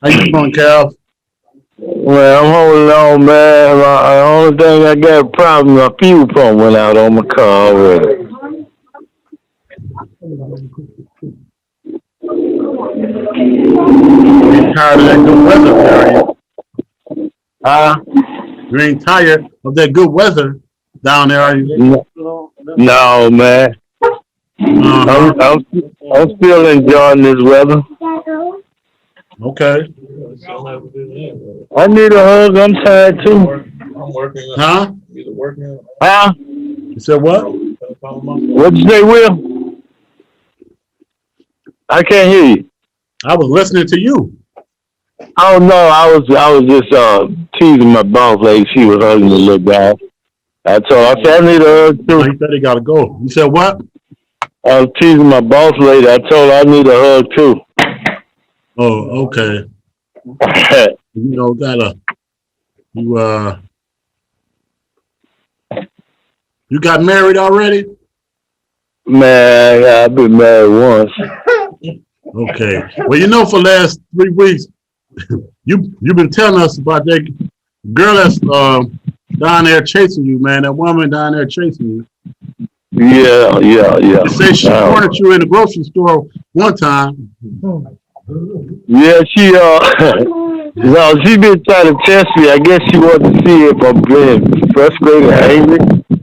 How you doing, Cal? Well, I'm holding on, man. The only thing I got a problem, my fuel pump went out on my car already. You ain't tired of that good weather, are you? Huh? You ain't tired of that good weather down there, are you? No, man. Uh-huh. I'm still enjoying this weather. Okay. I need a hug. I'm tired too. Huh? Huh? You said what? What'd you say, Will? I can't hear you. I was listening to you. Oh no, I was just teasing my boss lady. She was hugging the little guy. I said I need a hug Oh, too. you said he gotta go. You said what? I was teasing my boss lady. I told her I need a hug too. Oh, okay. You know, you you got married already? Man, I've been married once. Okay. Well, you know, for the last 3 weeks, you've been telling us about that girl that's down there chasing you, man. That woman down there chasing you. Yeah, yeah, yeah. You say she cornered you in the grocery store one time. Yeah, she no, she been trying to test me. I guess she wanted to see if I'm being frustrated or angry.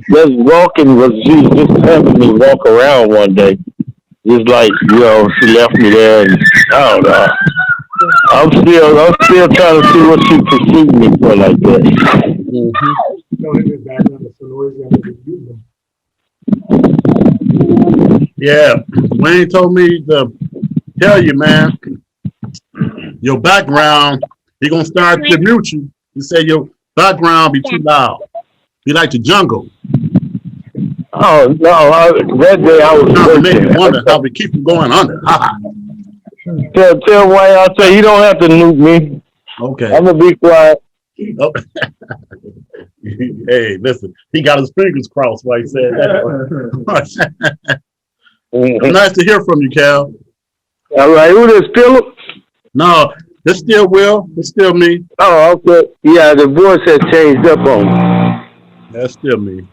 She was just having me walk around one day. Just like, she left me there and I don't know. I'm still trying to see what she pursued me for like that. Mm-hmm. Yeah, Wayne told me to tell you, man, your background, he gonna start to mute you. He said your background be too loud. Be like the jungle. Oh no, that day I was Trying to make you wonder how working. we keep from going under. Tell Wayne I say he don't have to nuke me. Okay. I'm gonna be quiet. Oh. Hey, listen, he got his fingers crossed while he said that. Mm-hmm. Nice to hear from you, Cal. All right, who this, Philip? No, it's still Will. It's still me. Oh, okay. Yeah, the voice has changed up on me. That's still me.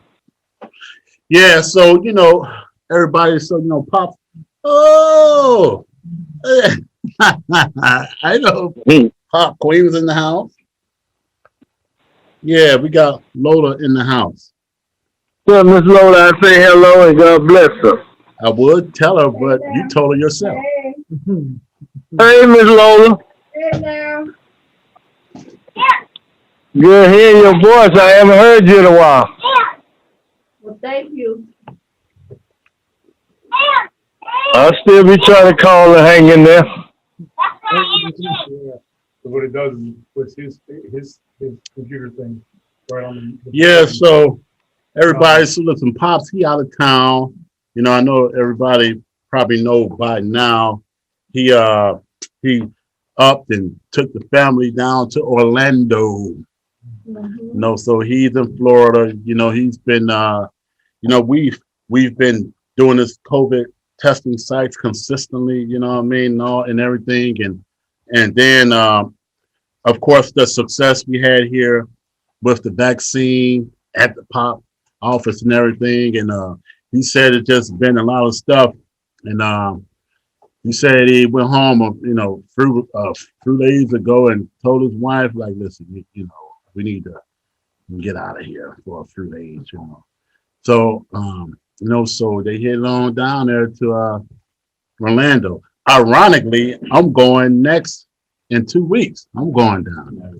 Yeah, so everybody, so Pop. Oh, I know Pop Queen was in the house. Yeah, we got Lola in the house. Tell Miss Lola I say hello and God bless her. I would tell her, but you told her yourself. Hey, Miss Lola. Good hearing your voice. I haven't heard you in a while. Well, thank you. I'll still be trying to call and hang in there. What it does is puts his computer thing right on the Yeah, so everybody, so listen, Pops, he out of town. I know everybody probably know by now. He he upped and took the family down to Orlando. So he's in Florida. He's been we've been doing this COVID testing sites consistently, you know what I mean, and everything. And then of course the success we had here with the vaccine at the Pop office and everything. And he said it's just been a lot of stuff. And he said he went home, few days ago and told his wife, like, listen, we need to get out of here for a few days. So, so they headed on down there to Orlando. Ironically, I'm going next in 2 weeks. I'm going down there,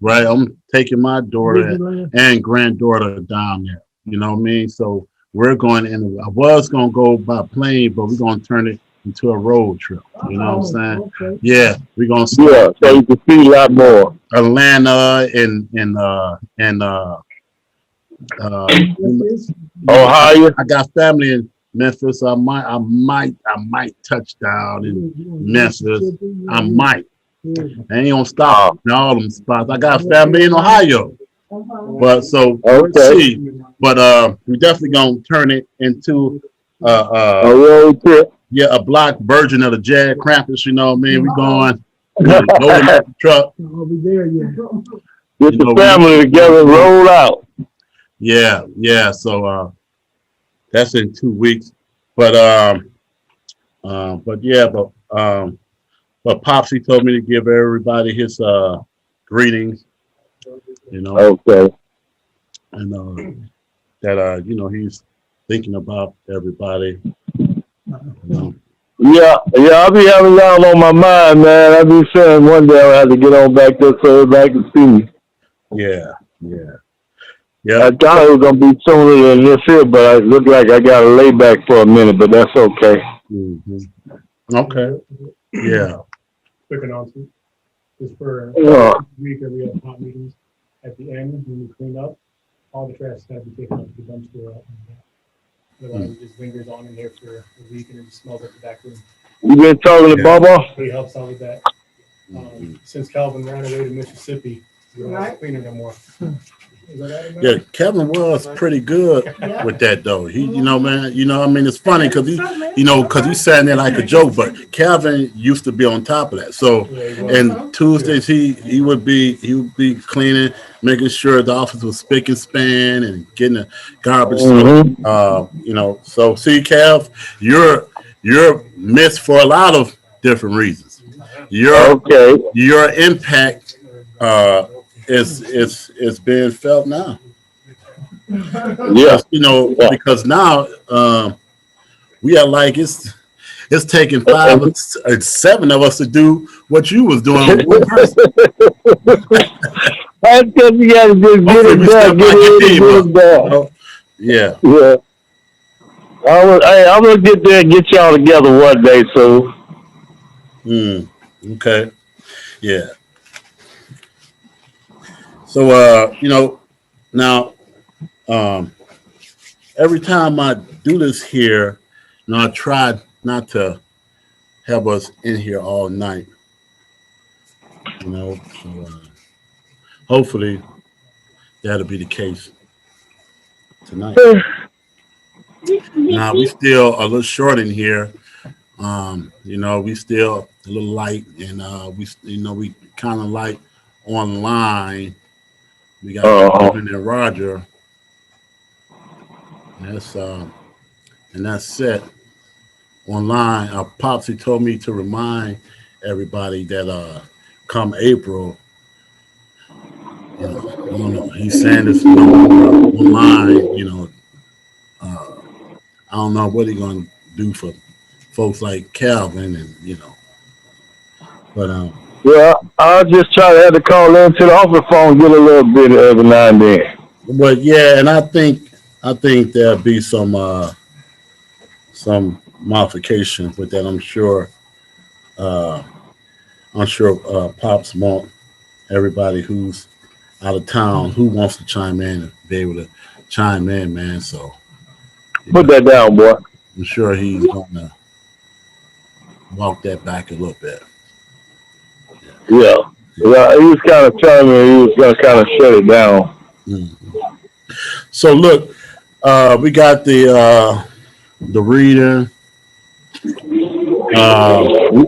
right? I'm taking my daughter and granddaughter down there. You know what I mean? So we're going in. I was going to go by plane, but we're going to turn it into a road trip. You know what I'm saying? Okay. Yeah, we're going to Yeah, so you can see a lot more. Atlanta and Ohio. I got family in Memphis. I might touch down in Memphis. I might. I ain't gonna stop in all them spots. I got family in Ohio. But so we'll see. But we definitely gonna turn it into A road trip. yeah, a block version of the Jag Krampus. You know what I mean? We going, loading up the truck. I'll be there, yeah. Get You the know, family together and roll out. yeah, yeah. So that's in 2 weeks. But yeah, but Popsy told me to give everybody his greetings. You know, Okay. and that he's thinking about everybody. You know. Yeah, I'll be having y'all on my mind, man. I'll be saying one day I'll have to get on back there so everybody can see me. Yeah, yeah, I yeah. thought it was gonna be sooner than this here, but it looked like I got to lay back for a minute, but that's okay. Hmm. Okay. Yeah. Quick announcement. Just for Uh, week that we have hot meetings at the end when we clean up, all the trash has to be taken up to the dumpster. Otherwise, it just lingers on in there for a week and it just smells like the back room. you been talking to Yeah. Bubba? He helps out with that. Since Calvin ran away to Mississippi, we don't have to clean it no more. Yeah, Kevin was pretty good with that though. He, man, I mean, it's funny because because he's saying there like a joke, but Kevin used to be on top of that. So, and Tuesdays he would be cleaning, making sure the office was spick and span and getting the garbage. Mm-hmm. So see, Kev, you're missed for a lot of different reasons. Your Okay. your impact is being felt now. Yeah. Yeah. Because now we are like it's taking 5 or 7 of us to do what you was doing with one person. That's because you got to just get Hopefully it we done, step get like your it in, team get up. it done. Yeah. Yeah. I'm gonna get there and get y'all together one day, so. Okay. Yeah. So now um every time I do this here, I try not to have us in here all night. So hopefully that'll be the case tonight. Now we still a little short in here. We still a little light, and we kind of light online. We got Uh, Kevin and Roger. And that's set online. Popsy told me to remind everybody that come April, I don't know. He's saying it's no more online. Uh, I don't know what he's gonna do for folks like Calvin, and but yeah, I'll just try to have to call into the office phone, get a little bit every now and then. but yeah, and I think there'll be some modification with that. Uh, I'm sure Pops want everybody who's out of town who wants to chime in and be able to chime in, man. So Put yeah, that down, boy. I'm sure he's gonna walk that back a little bit. Yeah. Yeah. Yeah, he was kind of telling me he was going to kind of shut it down. Mhm. So look, we got the reader. Uh,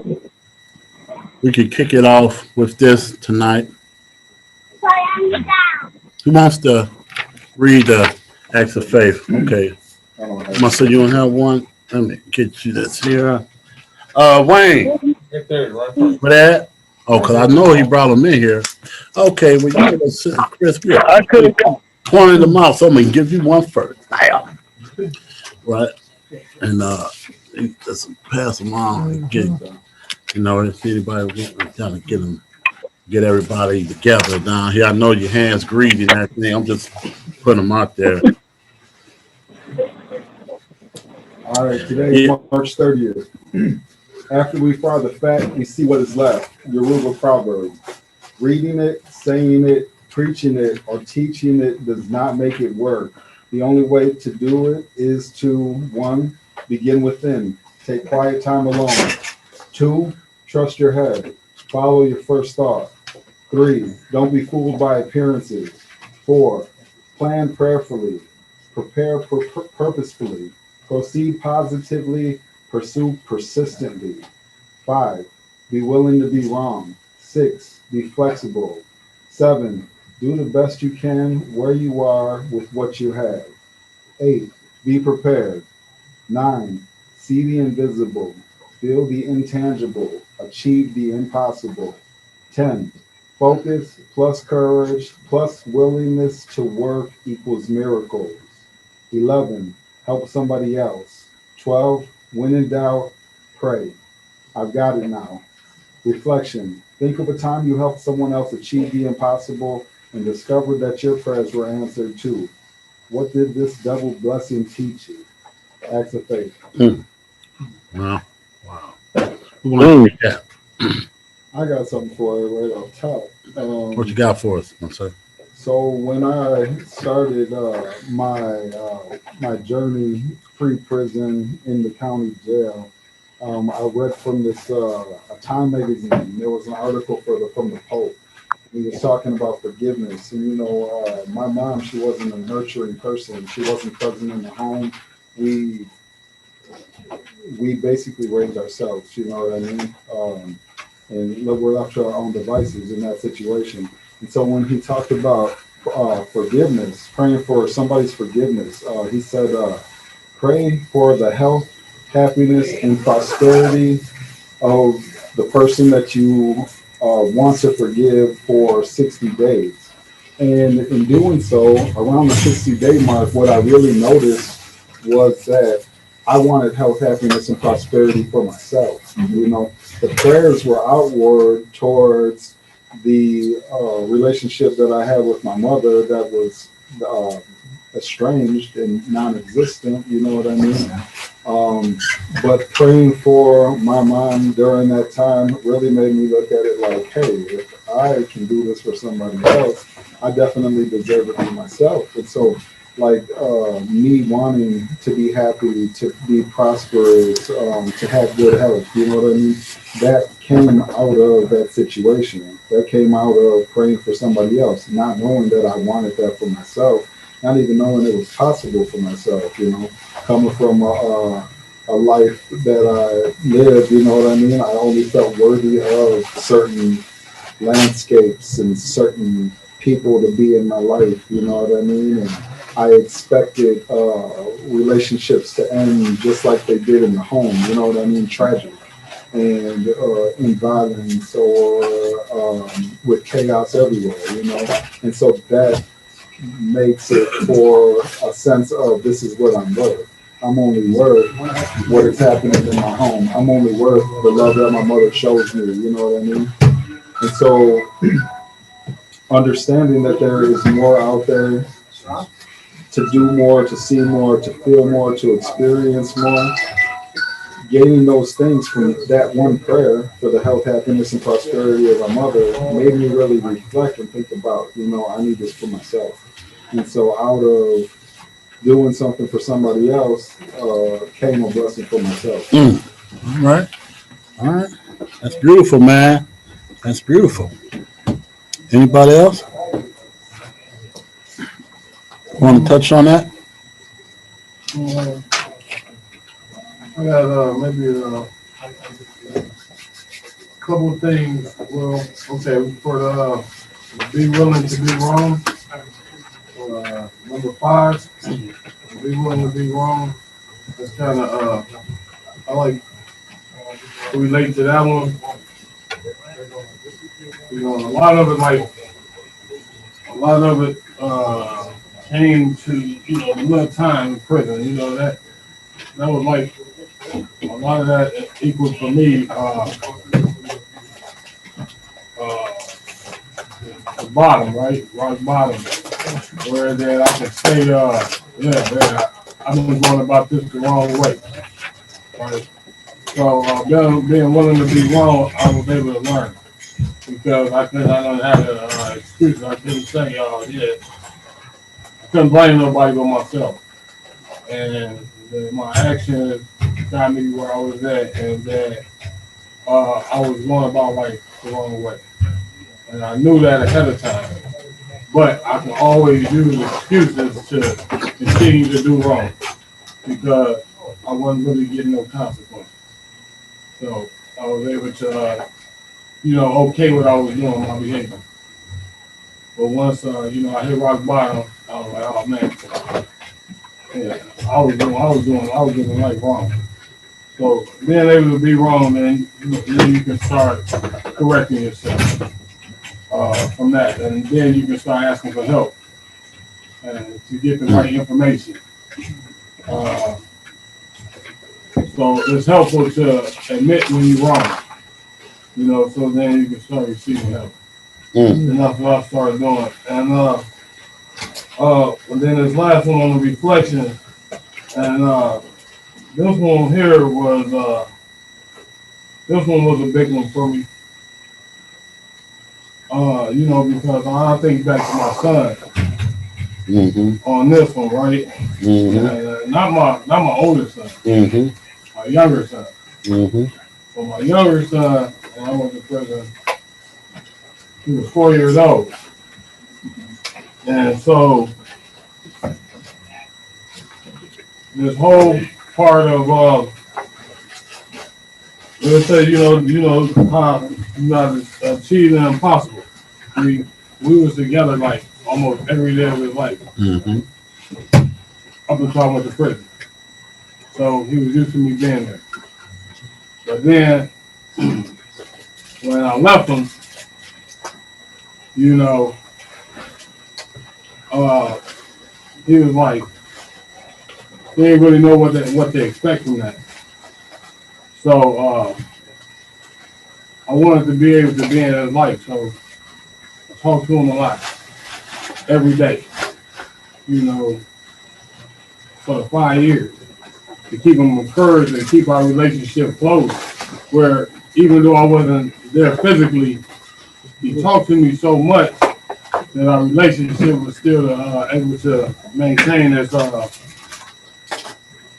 we could kick it off with this tonight. Who wants to read the Acts of Faith? Okay, Must say you don't have one. Let me get you this here. Wayne, Right there, right first. for that. Oh, cause I know he brought them in here. Okay, well you know, Chris, we I could have got. cornered them out, so I'm gonna give you one first. Bam. Right, and just pass them on and get if anybody kind of get everybody together down here. I know your hands greedy and everything. I'm just putting them out there. All right, today is March 30th. After we fry the fat, we see what is left. Yoruba proverb. Reading it, saying it, preaching it, or teaching it does not make it work. The only way to do it is to 1. Begin within. Take quiet time alone. 2. Trust your head. Follow your first thought. 3. Don't be fooled by appearances. 4. Plan prayerfully. Prepare purposefully. Proceed positively. pursue persistently. 5, be willing to be wrong. 6, be flexible. 7, do the best you can where you are with what you have. 8, be prepared. 9, see the invisible, feel the intangible, achieve the impossible. 10, focus plus courage plus willingness to work equals miracles. 11, help somebody else. 12, when in doubt, pray. I've got it now. Reflection. Think of a time you helped someone else achieve the impossible and discovered that your prayers were answered too. What did this double blessing teach you? Acts of faith. Wow. Wow. Who want to take that? I got something for it right off top. What you got for us? I'm sorry. So when I started my journey pre-prison in the county jail, I read from this a Time magazine. There was an article from the Pope. He was talking about forgiveness, and my mom, she wasn't a nurturing person. She wasn't present in the home. We basically raised ourselves. You know what I mean? And we're left to our own devices in that situation. And so when he talked about forgiveness, praying for somebody's forgiveness, he said, pray for the health, happiness, and prosperity of the person that you want to forgive for 60 days. And in doing so, around the 60-day mark, what I really noticed was that I wanted health, happiness, and prosperity for myself. The prayers were outward towards the relationship that I had with my mother that was estranged and non-existent, you know what I mean? But praying for my mom during that time really made me look at it like, hey, if I can do this for somebody else, I definitely deserve it for myself. And so me wanting to be happy, to be prosperous, to have good health, you know what I mean? That came out of that situation. That came out of praying for somebody else, not knowing that I wanted that for myself, not even knowing it was possible for myself, coming from a life that I lived, you know what I mean? I only felt worthy of certain landscapes and certain people to be in my life, you know what I mean? And I expected relationships to end just like they did in the home, you know what I mean? Tragic and in violence or with chaos everywhere, And so that makes it for a sense of this is what I'm worth. I'm only worth what is happening in my home. I'm only worth the love that my mother shows me, you know what I mean? And so understanding that there is more out there to do more, to see more, to feel more, to experience more, gaining those things from that one prayer for the health, happiness, and prosperity of our mother made me really reflect and think about, I need this for myself. And so out of doing something for somebody else came a blessing for myself. All right. All right. That's beautiful, man. That's beautiful. Anybody else want to touch on that? I got maybe a couple of things. Well, okay, for the be willing to be wrong. Number 5, be willing to be wrong. That's kind of I like to relate to that one. A lot of it came to a little time in prison. That was like a lot of that equals for me the bottom, right? Rock bottom. Where that I can say, I've been going about this the wrong way. Right? So being willing to be wrong, I was able to learn. Because I don't have an excuse. I couldn't say, I couldn't blame nobody but myself. And my actions got me where I was at, and that I was going about life the wrong way. And I knew that ahead of time. But I can always use excuses to continue to do wrong because I wasn't really getting no consequences. So I was able to, okay what I was doing in my behavior. But once, I hit rock bottom, I was like, oh man, yeah, I was doing life wrong. So being able to be wrong, then you can start correcting yourself from that, and then you can start asking for help and to get the right information. So it's helpful to admit when you're wrong, so then you can start receiving help. And that's what I started doing. And then this last one on the reflection, and this one here was a big one for me. Because I think back to my son on this one, right? Not my older son, my younger son. So my younger son, when I went to prison, he was 4 years old. And so this whole part of let's say, how you got to achieve the impossible. We was together like almost every day of his life. Up until I went to prison. So he was used to me being there. But then when I left him, he was like, he didn't really know what they expect from that. So I wanted to be able to be in his life, so I talked to him a lot, every day, for the 5 years, to keep him encouraged and keep our relationship close, where even though I wasn't there physically, he talked to me so much that our relationship was still able to maintain its,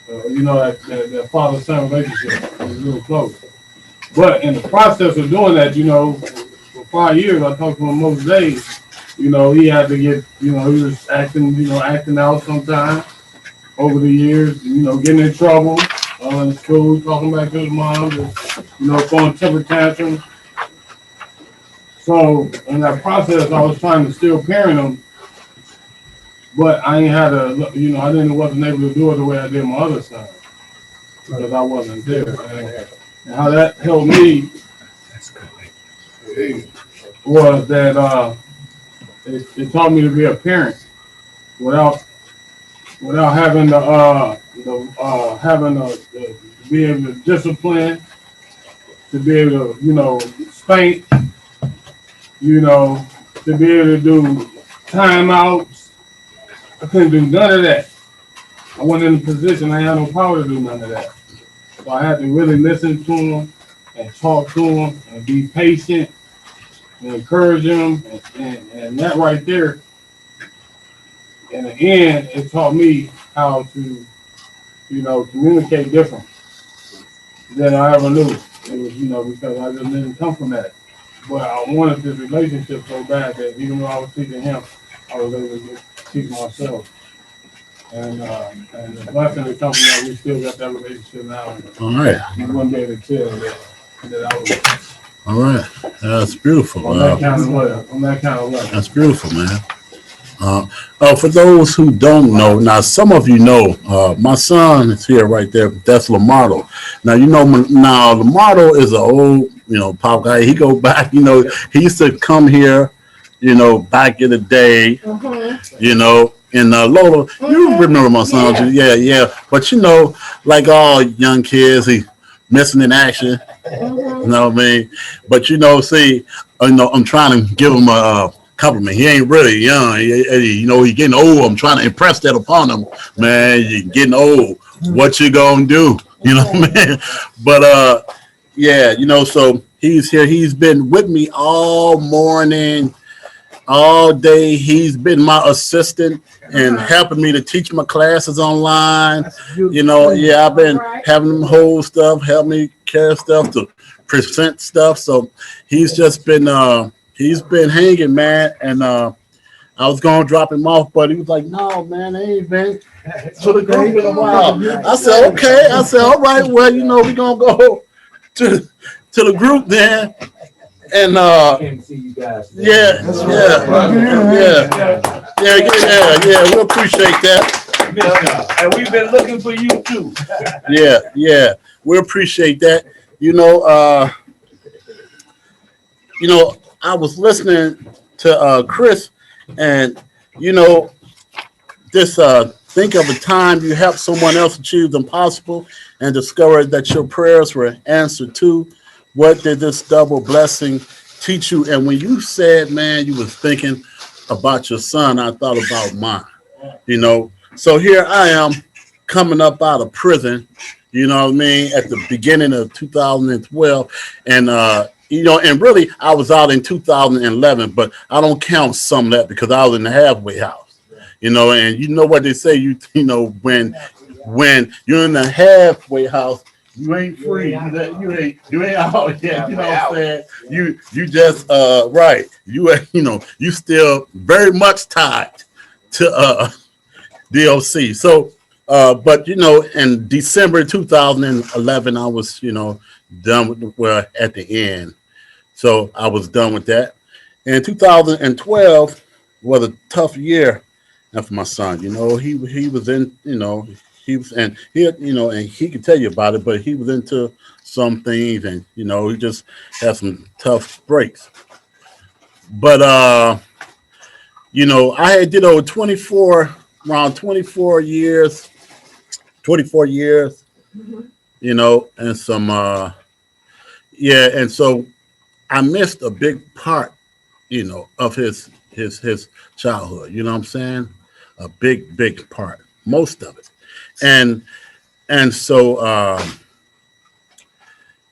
that father-son relationship was real close. But in the process of doing that, for 5 years, I talked to him most days. He had to get, he was acting out sometimes over the years, getting in trouble in school, talking back to his mom, throwing temper tantrums. So in that process, I was trying to still parent him, but I ain't had I wasn't able to do it the way I did my other son, because I wasn't there. And how that helped me was that it taught me to be a parent without having to be able to discipline, to be able to spank, to be able to do timeouts. I couldn't do none of that. I wasn't in a position, I had no power to do none of that. So I had to really listen to him and talk to him and be patient and encourage him. And that right there, in the end, it taught me how to, communicate different than I ever knew. It was, because I just didn't come from that. But I wanted this relationship so bad that even though I was teaching him, I was able to teach myself. And the blessing is something that we still got that relationship now. All right. You wouldn't be able to tell that I was. All right. That's beautiful. On that kind of level. That's beautiful, man. For those who don't know, now some of you know, my son is here right there. That's Lamardo. Now Lamardo is an old, pop guy. He go back, he used to come here, back in the day, and Lola, you remember my son? Yeah. But like all young kids, he missing in action. You know what I mean? But see, I'm trying to give him a compliment. He ain't really young. He getting old. I'm trying to impress that upon him. Man, you're getting old. What you gonna do? You know what I mean? But so he's here. He's been with me all morning, all day. He's been my assistant and helping me to teach my classes online. I've been having him hold stuff, help me carry stuff, to present stuff. So he's just been hanging, man. And I was gonna drop him off, but he was like, "No, man, I ain't been to the group in a while." I said, "Okay." I said, "All right, well, we're gonna go to the group then. And Can't see you guys. yeah, we appreciate that. And we've been looking for you too. Yeah, we appreciate that. I was listening to Chris, and this think of a time you helped someone else achieve the impossible and discovered that your prayers were answered to. What did this double blessing teach you? And when you said, man, you was thinking about your son, I thought about mine. So here I am coming up out of prison, at the beginning of 2012. And, and really I was out in 2011, but I don't count some of that because I was in the halfway house, and you know what they say, when you're in the halfway house, you ain't free. You ain't out yet. You know what I'm saying? You just right. You still very much tied to DOC. So but in December 2011 I was, done with at the end. So I was done with that. And 2012 was a tough year for my son. He was in, he was, and he could tell you about it, but he was into some things, and he just had some tough breaks. But I had did over 24 years, and some and so I missed a big part, of his childhood. You know what I'm saying? A big part, most of it. And so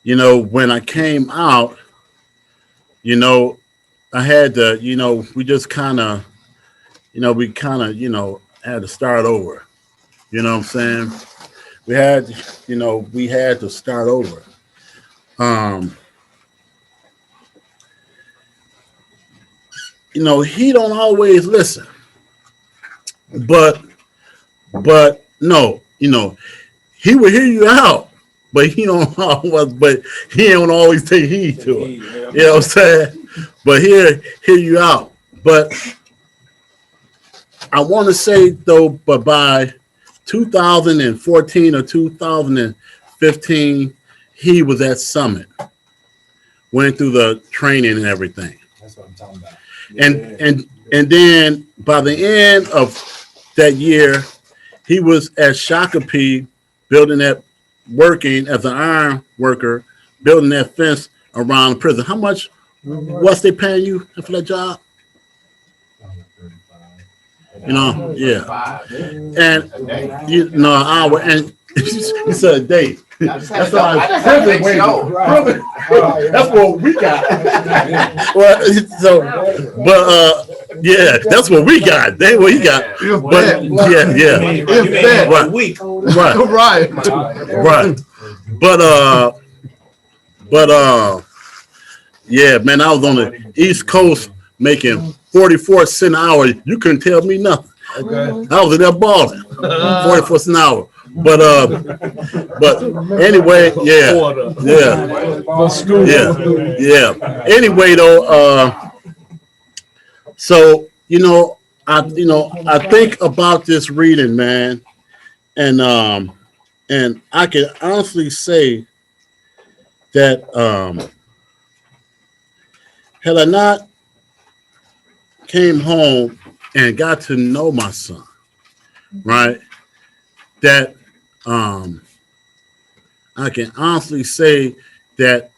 when I came out, I had to, we just kind of, had to start over. You know what I'm saying? We had to start over. He don't always listen, but no, he will hear you out, but he don't always take heed to it. You know what I'm saying? But hear you out. But I want to say though, but by 2014 or 2015, he was at Summit, went through the training and everything. That's what I'm talking about. And then by the end of that year, he was at Shakopee working as an iron worker, building that fence around the prison. How much was they paying you for that job? Yeah. And an hour, and you said a day. That's all. That's what we got. Well, that's what we got. That's what he got. But Right. Week. Right. But man, I was on the East Coast making 44 cents an hour. You couldn't tell me nothing. Okay. I was in there balling. 44 cents an hour. But anyway, yeah. Anyway, though, so I think about this reading, man, and I can honestly say that had I not came home and got to know my son, right, that I can honestly say that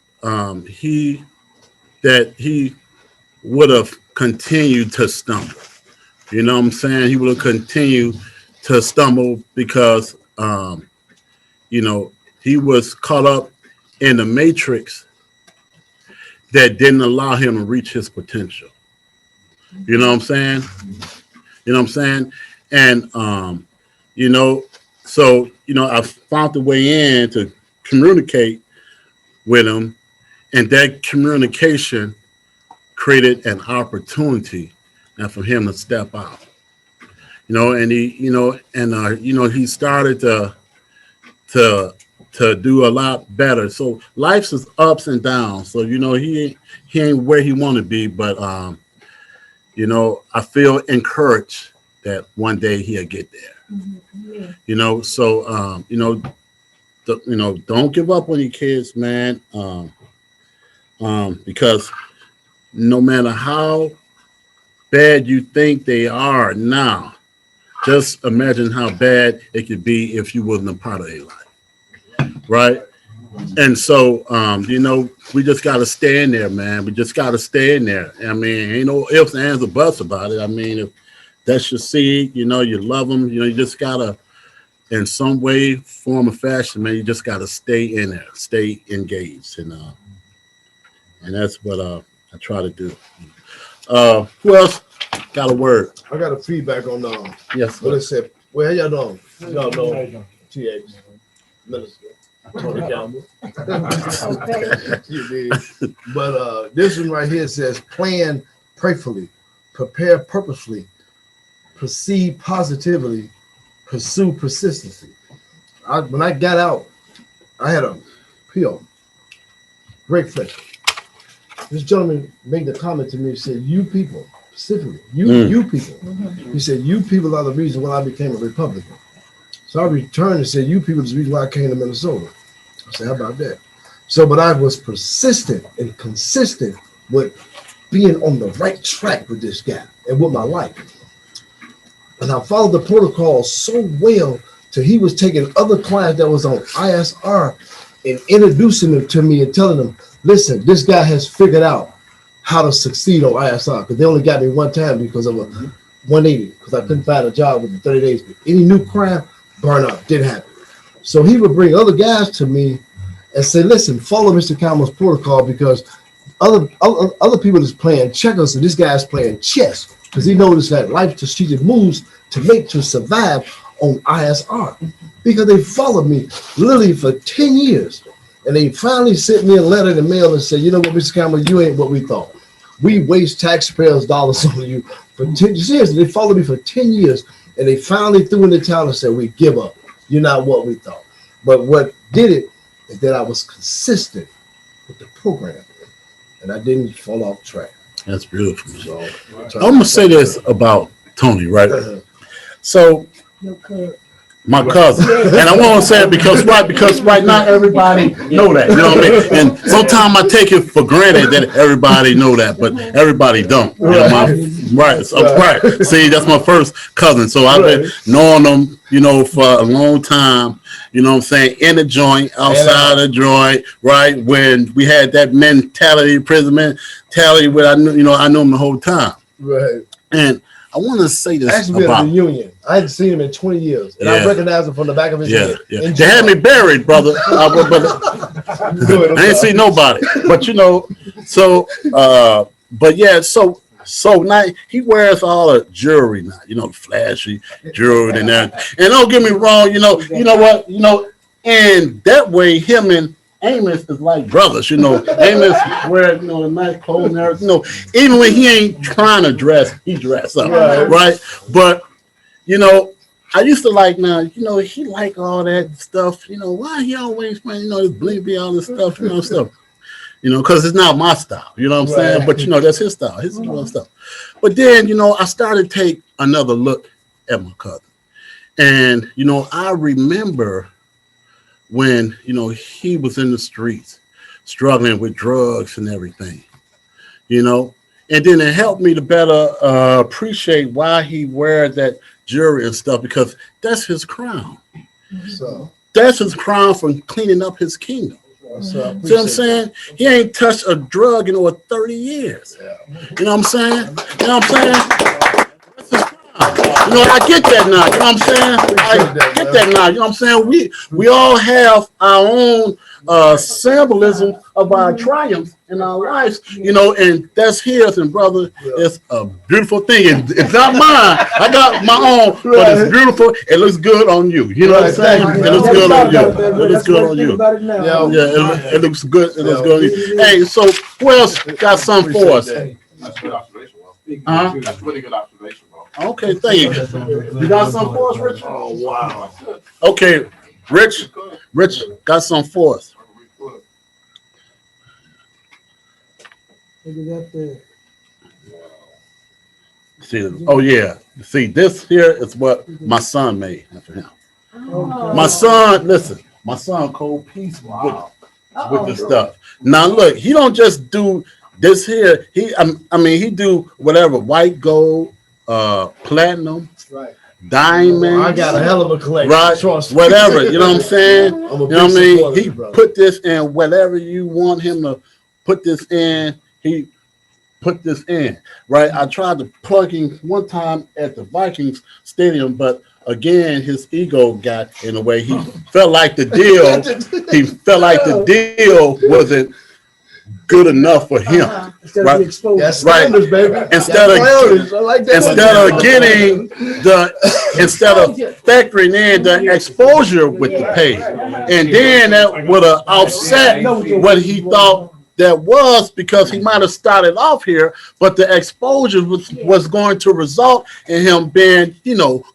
he would have continued to stumble. You know what I'm saying? He would have continued to stumble because he was caught up in the matrix that didn't allow him to reach his potential. You know what I'm saying? And so I found the way in to communicate with him, and that communication created an opportunity and for him to step out. And he started to to do a lot better. So life's is ups and downs. So he ain't where he want to be, but I feel encouraged that one day he'll get there. So don't give up on your kids, man. Because no matter how bad you think they are now, just imagine how bad it could be if you wasn't a part of their life, right? And so, we just got to stay in there, man. We just got to stay in there. I mean, ain't no ifs, ands, or buts about it. I mean, if that's your seed, you love them, you just got to, in some way, form, or fashion, man, you just got to stay in there, stay engaged. And that's what I try to do. Who else got a word? I got a feedback on Yes. what it said. Well, how y'all doing? Y'all know TH Minister Tony Campbell. You did. But this one right here says plan prayerfully, prepare purposefully, proceed positively, pursue persistency. When I got out, I had a pill, great flesh. This gentleman made the comment to me and said, you people, specifically, you people. He said, you people are the reason why I became a Republican. So I returned and said, you people is the reason why I came to Minnesota. I said, how about that? So, but I was persistent and consistent with being on the right track with this guy and with my life. And I followed the protocol so well till he was taking other clients that was on ISR and introducing them to me and telling them, listen, this guy has figured out how to succeed on ISR, because they only got me one time because of a 180, because I couldn't find a job within 30 days. Any new crime, burn up, didn't happen. So he would bring other guys to me and say, listen, follow Mr. Campbell's protocol, because other people is playing checkers and this guy's playing chess, because he knows that life strategic moves to make to survive on ISR, because they followed me literally for 10 years. And they finally sent me a letter in the mail and said, you know what, Mr. Campbell, you ain't what we thought. We waste taxpayers' dollars on you for 10 years. They followed me for 10 years, and they finally threw in the towel and said, we give up. You're not what we thought. But what did it is that I was consistent with the program, and I didn't fall off track. That's beautiful. So I'm going to say this about Tony, right? So, my cousin, and I want to say it because right now everybody know that, you know what I mean? And sometimes I take it for granted that everybody know that, but everybody don't. Right. See, that's my first cousin, so I've been knowing them, for a long time. You know what I'm saying? In the joint, outside the joint, right? When we had that prison mentality, where I knew him the whole time. Right. And I want to say this actually about a reunion. I hadn't seen him in 20 years, and I recognized him from the back of his head. Yeah. They had me buried, brother. I ain't seen nobody, but but yeah, so now he wears all the jewelry now, the flashy jewelry and that. And don't get me wrong, you know what, and that way him and Amos is like brothers, Amos wears, the nice clothes and everything. Even when he ain't trying to dress, he dress up, right? But, I used to like now, he like all that stuff, why he always, man, this bling be all this stuff, stuff. Because it's not my style, you know what I'm saying? But, that's his style, his stuff. But then, I started to take another look at my cousin. And, I remember when, he was in the streets struggling with drugs and everything, and then it helped me to better appreciate why he wears that jewelry and stuff, because that's his crown. So that's his crown from cleaning up his kingdom. See what I'm saying? He ain't touched a drug in over 30 years. You know what I'm saying? That's his crown. I get that now. You know what I'm saying? I get that now. You know what I'm saying? We all have our own symbolism of our triumphs in our lives, and that's his. And brother, it's a beautiful thing. And it's not mine. I got my own, but it's beautiful. It looks good on you. You know what I'm saying? It looks good on you. It looks good on you. Yeah, it looks good. It looks good on you. Hey, so who else got something for us? That's a good observation, bro. That's a really good observation, bro. Okay, thank you. You got something for us, Richard? oh wow. Okay, Rich, got some for us. See, oh yeah. See, this here is what my son made after him. Oh. My son, listen, my son cold piece with this stuff. Now look, he don't just do this here. I mean, he do whatever, white gold, platinum, Right. diamond. I got a hell of a collection. Right, Trust me. whatever. You know what I'm saying? I'm a You know big what I mean? supporter, He brother. put this in whatever you want him to put this in. He put this in, right? I tried to plug him one time at the Vikings stadium, but again, his ego got in the way. He felt like the deal. He felt like the deal wasn't good enough for him. Right? That's Right. standards, baby. Instead of I like that. getting instead of factoring in the exposure with the pay, and then that would have offset what he thought that was, because he might have started off here, but the exposure was going to result in him being,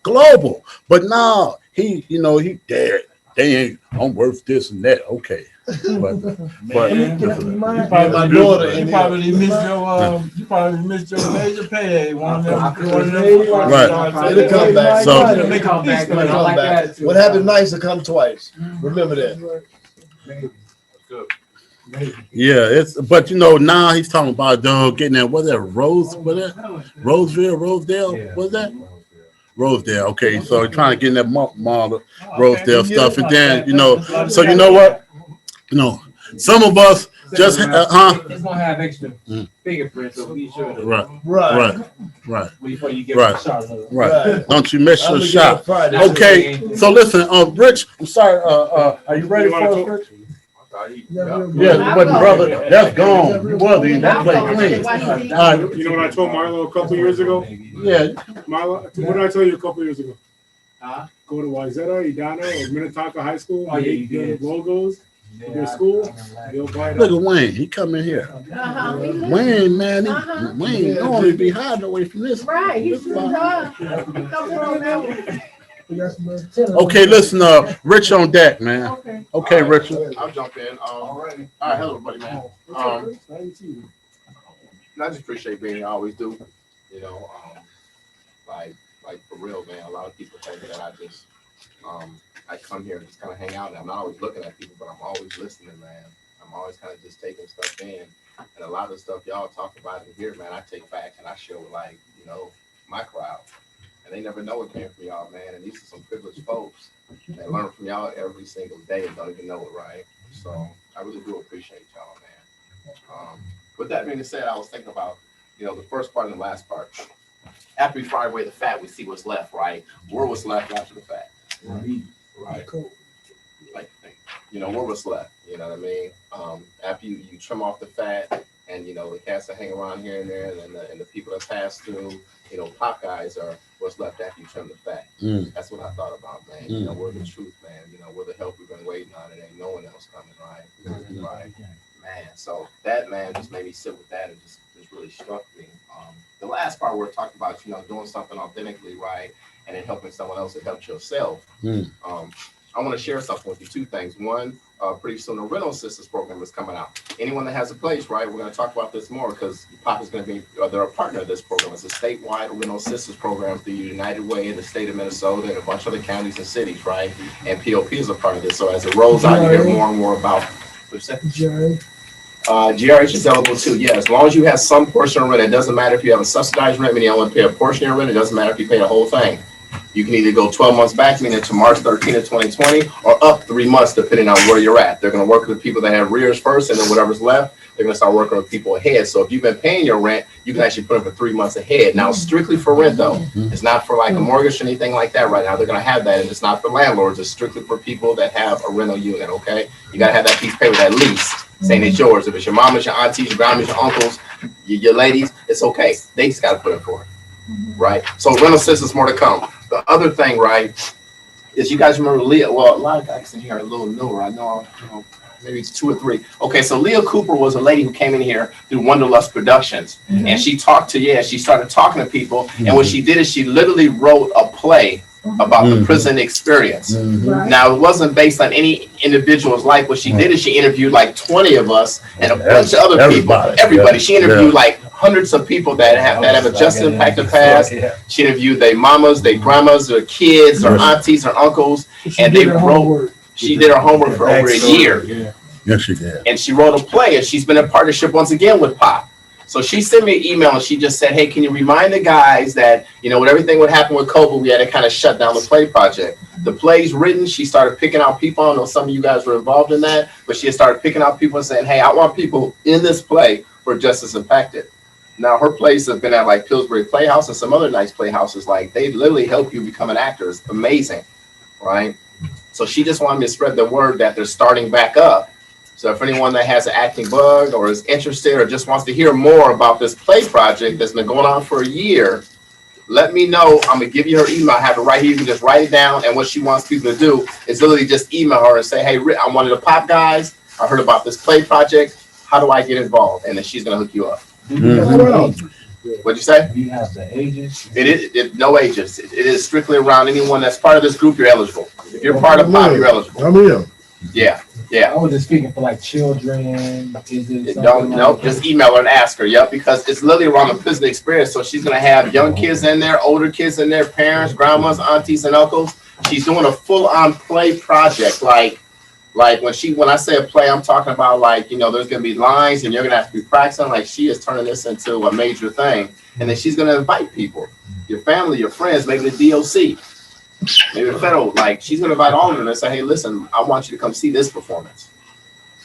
global. But now he dared. They ain't, I'm worth this and that. Okay. But My daughter, You probably missed your major payday. One of them. Right. It'll come back. So- It'll come back. What happened nice will come twice. Remember that. Yeah, but now he's talking about getting that, what's that, Rosedale, what's that? Rosedale, okay, so he's trying to get in that model Rosedale stuff, and then, so you know what? Some of us just, It's gonna have extra fingerprints, so be sure to. Right. Before you get Right. the shot. Right. Don't you miss your I'm shot. Friday. Okay, so listen, Rich, I'm sorry, are you ready for us, Rich? Yeah, but brother, that's gone. You wasn't, that play clean. All right. You know what I told Marlo a couple years ago? Yeah, Marlo, what did I tell you a couple years ago? Huh? Go to Wayzata, Edina, or Minnetonka High School, Oh, yeah, make you the did. logos of their school. They'll buy it look up. at Wayne, he come in here. Uh-huh. Wayne, man, Uh-huh. Wayne normally be hiding away from this. Right, he sure does. Coming on that one. Okay, listen, Rich on deck, man. Okay. Okay, Richard. I'll jump in. All right, hello, everybody, man. I just appreciate being here. I always do. Like for real, man. A lot of people think that I come here and just kind of hang out, and I'm not always looking at people, but I'm always listening, man. I'm always kind of just taking stuff in, and a lot of the stuff y'all talk about in here, man, I take back and I share with my crowd, and they never know it came from y'all, man. And these are some privileged folks that learn from y'all every single day and don't even know it, right? So I really do appreciate y'all, man. With that being said, I was thinking about the first part and the last part. After we fry away the fat, we see what's left, right? Where was left after the fat? Right. Like, where was left? You know what I mean? After you trim off the fat, and the cats that hang around here and there, and the people that pass through, pop guys are what's left after you trim the fat. That's what I thought about, man. We're the truth, man. We're the help we've been waiting on. It ain't no one else coming, right? Right. Man, so that, man, just made me sit with that and just really struck me. The last part we're talking about, doing something authentically, right, and then helping someone else that helps yourself. I want to share something with you. Two things. One, pretty soon a rental assistance program is coming out. Anyone that has a place, right, we're going to talk about this more because Pop is going to be, they're a partner of this program. It's a statewide rental assistance program through United Way in the state of Minnesota and a bunch of other counties and cities, right? And POP is a part of this. So as it rolls out, you hear more and more about. GRH is eligible too. Yeah, as long as you have some portion of rent, it doesn't matter if you have a subsidized rent, meaning you only pay a portion of your rent. It doesn't matter if you pay the whole thing. You can either go 12 months back, meaning to March 13th of 2020, or up 3 months, depending on where you're at. They're going to work with the people that have arrears first, and then whatever's left, they're going to start working with people ahead. So if you've been paying your rent, you can actually put it for 3 months ahead. Now, strictly for rent, though. It's not for like a mortgage or anything like that right now. They're going to have that, and it's not for landlords. It's strictly for people that have a rental unit, okay? You got to have that piece of paper, that lease, saying it's yours. If it's your mama's, your aunties, your grandmas, your uncles, your ladies, it's okay. They just got to put it for it, right? So rental assistance, more to come. The other thing, right, is you guys remember Leah? Well, a lot of guys in here are a little newer. I know, maybe it's 2 or 3. Okay, so Leah Cooper was a lady who came in here through Wonderlust Productions, and she started talking to people, and what she did is she literally wrote a play about the prison experience. Right. Now, it wasn't based on any individual's life. What she did is she interviewed like 20 of us and a bunch of other Everybody. people. Everybody. Yeah. She interviewed Yeah. like hundreds of people that have a just impacted past. She interviewed their mamas, their grandmas, their kids, their aunties, their uncles, and they wrote. She did her homework for over a year. Yes, she did. And she wrote a play, and she's been in partnership once again with Pop. So she sent me an email, and she just said, hey, can you remind the guys that, you know, with everything what happened with COVID, we had to kind of shut down the play project. The play's written. She started picking out people. I know some of you guys were involved in that, but she had started picking out people and saying, hey, I want people in this play who are just as impacted. Now, her plays have been at like Pillsbury Playhouse and some other nice playhouses. Like, they literally help you become an actor. It's amazing, right? So she just wanted me to spread the word that they're starting back up. So if anyone that has an acting bug or is interested or just wants to hear more about this play project that's been going on for a year, let me know. I'm going to give you her email. I have it right here. You can just write it down. And what she wants people to do is literally just email her and say, hey, I'm one of the Pop guys. I heard about this play project. How do I get involved? And then she's going to hook you up. What'd you say? Do you have the ages? It is no ages. It is strictly around anyone that's part of this group. You're eligible. If you're part of Pop, you're eligible. I'm in. Yeah. Yeah. I was just speaking for like children. Is it Don't, nope, just email her and ask her. Yep, because it's literally around the prison experience. So she's gonna have young kids in there, older kids in there, parents, grandmas, aunties, and uncles. She's doing a full-on play project. Like when I say a play, I'm talking about like, you know, there's gonna be lines and you're gonna have to be practicing. Like, she is turning this into a major thing, and then she's gonna invite people, your family, your friends, maybe the DOC. Maybe the federal, like, she's gonna invite all of them and say, hey, listen, I want you to come see this performance.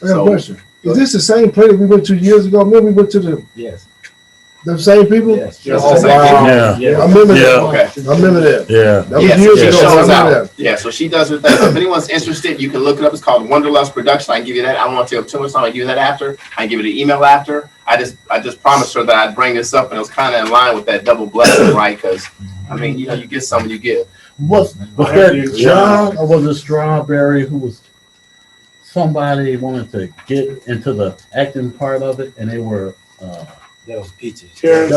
I got a question. Is this the same play that we went to years ago? Remember we went to the same people? Yes. Oh, wow. Yeah. I remember that. Okay. I remember that. Yeah. That was years ago. I remember that. Yeah, so she does her thing. So if anyone's interested, you can look it up. It's called Wanderlust Production. I can give you that. I don't want to take up too much time. I can give you that after. I can give you the email after. I just promised her that I'd bring this up, and it was kind of in line with that double blessing, right? Because I mean, you know, you get something, you give. Was that John or was it Strawberry who was somebody wanted to get into the acting part of it, and they were That was Peaches. Terrence,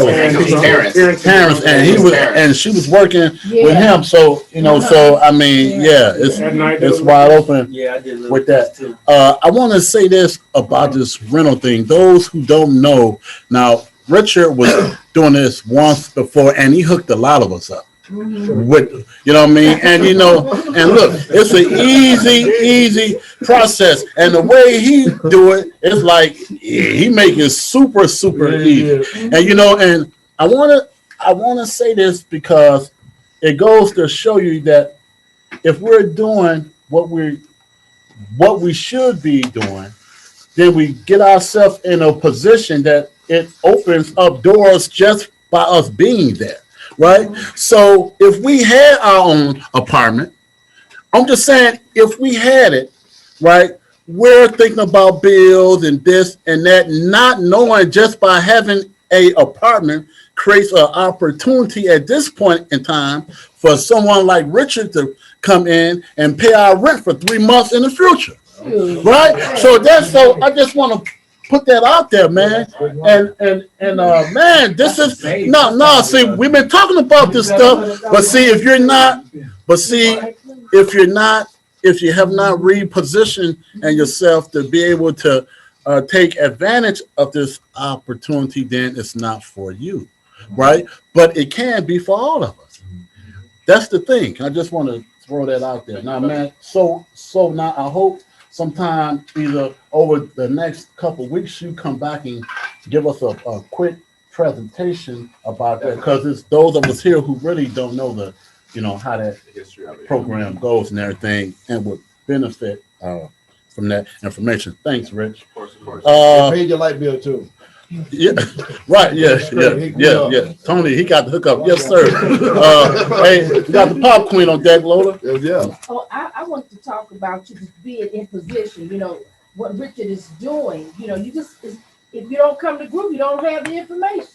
and he was, and she was working with him. So you know, so I mean, yeah, it's wide open. Yeah, I did with that too. I want to say this about this rental thing. Those who don't know, now Richard was doing this once before, and he hooked a lot of us up. With, you know what I mean, and you know, and look, it's an easy process, and the way he do it, it's like he make it super easy. And you know, and I want to say this because it goes to show you that if we're doing what we should be doing, then we get ourselves in a position that it opens up doors just by us being there. Right. So if we had our own apartment, I'm just saying, if we had it, right, we're thinking about bills and this and that, not knowing just by having a apartment creates an opportunity at this point in time for someone like Richard to come in and pay our rent for 3 months in the future. Right. So I just want to put that out there, man. And man, this is no. See, we've been talking about this stuff, but see, if you have not repositioned and yourself to be able to take advantage of this opportunity, then it's not for you, right? But it can be for all of us. That's the thing. I just want to throw that out there. Now, man. So now I hope sometime either over the next couple of weeks, you come back and give us a quick presentation about that, because it's those of us here who really don't know how that program goes and everything, and would benefit from that information. Thanks, Rich. Of course. Paid your light bill too. Yeah, right. Yeah. Tony, he got the hookup. Yes, sir. Hey, we got the pop queen on deck, Lola. Yeah. Oh, I want to talk about you just being in position. You know what Richard is doing. You know, if you don't come to group, you don't have the information.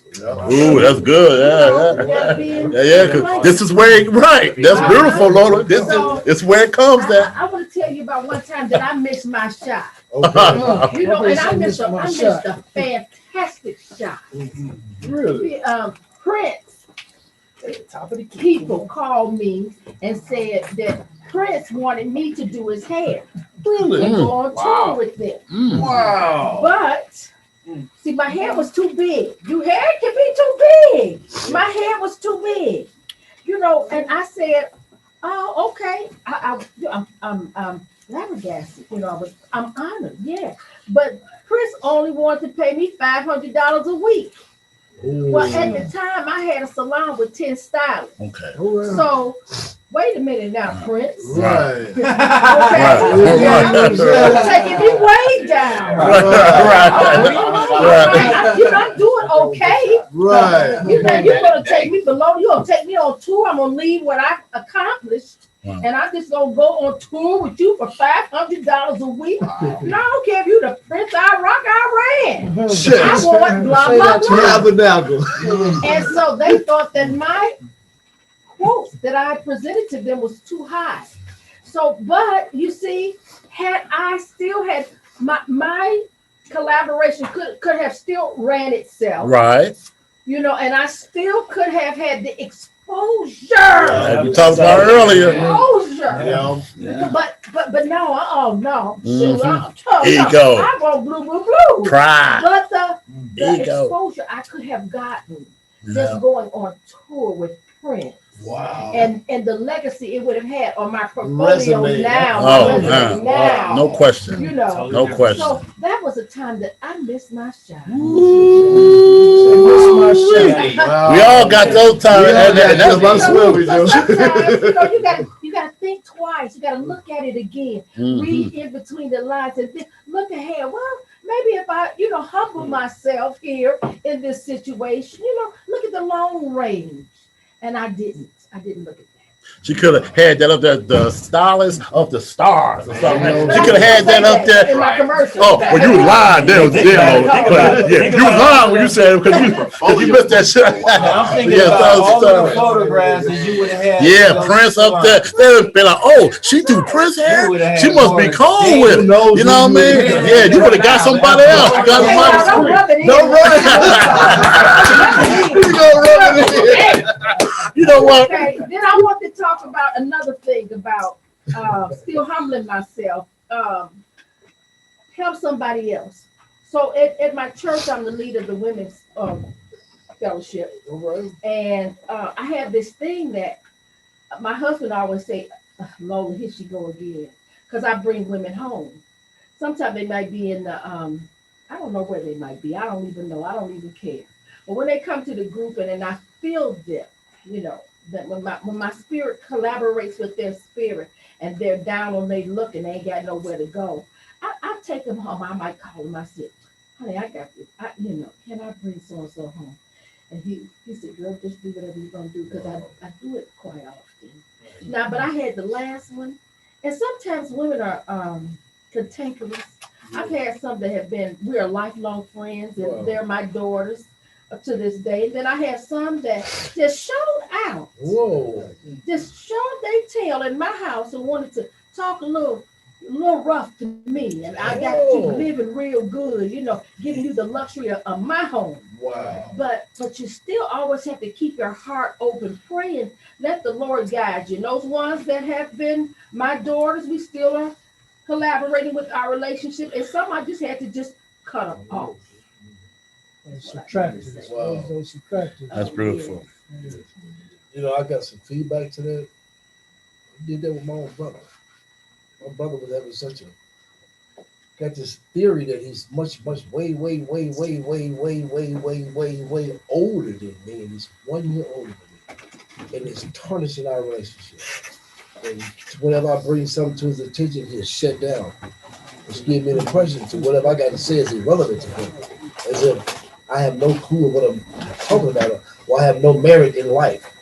Ooh, that's good. Yeah. Cause this is where That's beautiful, Lola. This is where it comes. I want to tell you about one time that I missed my shot. Okay. You know, and I missed a fantastic shot. Really? Prince. people called me and said that Prince wanted me to do his hair Really? and go on tour with them. Wow. But see, my hair was too big. Your hair can be too big. My hair was too big, And I said, "Oh, okay." I'm flabbergasted. I'm honored. Yeah, but Chris only wanted to pay me $500 a week. Well, at the time, I had a salon with 10 stylists. Okay. So, wait a minute now, Prince. Right. Okay. Right. Taking me way down. I'm doing okay. Right. You're gonna take me below. You're gonna take me on tour. I'm gonna leave what I accomplished, and I'm just gonna go on tour with you for $500 a week. No, I don't care if you the Prince I rock, I ran. I want blah blah blah. And so they thought that my quotes that I presented to them was too high. So, but you see, had I still had my collaboration could have still ran itself. Right. And I still could have had the exposure. Like we talked about earlier. Exposure. Yeah. But no, no. Ego. I want blue. Pride. But the Ego. exposure I could have gotten just going on tour with Prince. Wow. And the legacy it would have had on my portfolio Resume. now. Oh, resume man. now. No question. No question. So that was a time that I missed my shot. We all got those times. Sometimes, you gotta think twice. You gotta look at it again. Read in between the lines and think, look ahead. Well, maybe if I, humble myself here in this situation, look at the long range. And I didn't look at that. She could have had that up there, the stylist of the stars or something. She could have had that up there. In my commercial. Oh, well, you lied there. Yeah, you lied when you said it because you missed that shit. I'm thinking about all the photographs that you would have had. Yeah, Prince up there. They would have been like, oh, she do Prince hair? She must be cold with it. You know what I mean? Yeah, you would have got somebody else. You got somebody. Don't rub it in. You know what? Okay, then I want to talk about another thing about still humbling myself. Help somebody else. So at my church, I'm the leader of the women's fellowship. And I have this thing that my husband always say, Lola, here she go again. Because I bring women home. Sometimes they might be in the, I don't know where they might be. I don't even know. I don't even care. But when they come to the group and then I feel them, that when my spirit collaborates with their spirit and they're down on they look and they ain't got nowhere to go, I take them home. I might call them. I said, honey, I got this. Can I bring so-and-so home? And he said, girl, just do whatever you're going to do because I do it quite often. Now, but I had the last one. And sometimes women are cantankerous. I've had some that have been, we are lifelong friends and they're my daughters to this day. Then I have some that just showed out. Whoa. Just showed their tail in my house and wanted to talk a little rough to me. And I got to keep living real good, giving you the luxury of my home. Wow. But you still always have to keep your heart open, praying. Let the Lord guide you. And those ones that have been my daughters, we still are collaborating with our relationship. And some I just had to just cut them off. Subtracted. Wow. That's beautiful. I got some feedback to that. I did that with my own brother. My brother was having got this theory that he's much, way older than me, and he's 1 year older than me. And it's tarnishing our relationship. And whenever I bring something to his attention, he'll shut down. Which gives me the impression to whatever I got to say is irrelevant to him. As if I have no clue of what I'm talking about, or I have no merit in life.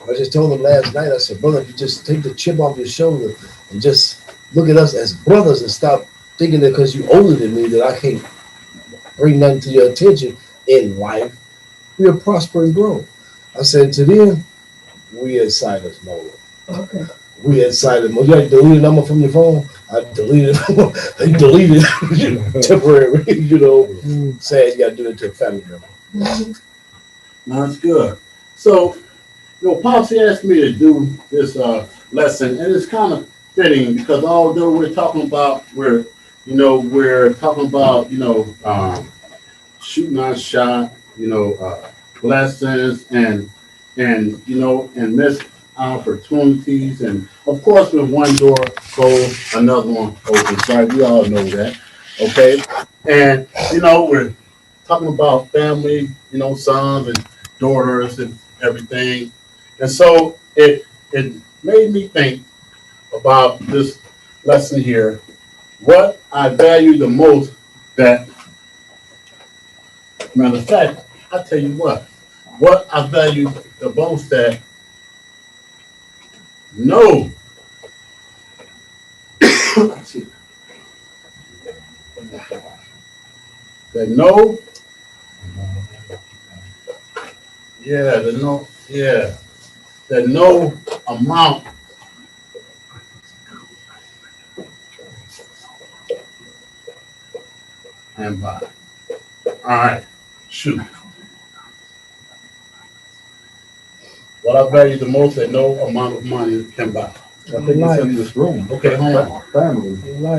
I just told him last night, I said, brother, you just take the chip off your shoulder and just look at us as brothers and stop thinking that because you're older than me that I can't bring nothing to your attention in life. We are prosper and grow. I said to them, we at silence mode. Okay. We at silent mode. You got to delete a number from your phone. I deleted temporary, Sad you got to do it to a family member. That's good. So Posse asked me to do this lesson, and it's kind of fitting because although we're talking about shooting our shot, lessons and missed opportunities, and of course, when one door closed, another one opens. Right? We all know that. Okay, and we're talking about family, sons and daughters and everything. And so it made me think about this lesson here. What I value the most that, matter of fact, I tell you what I value the most that no, that no, yeah, that no amount and buy. All right, shoot. What I value the most that no amount of money can buy. I think it's in this room. Okay, hold on. Family.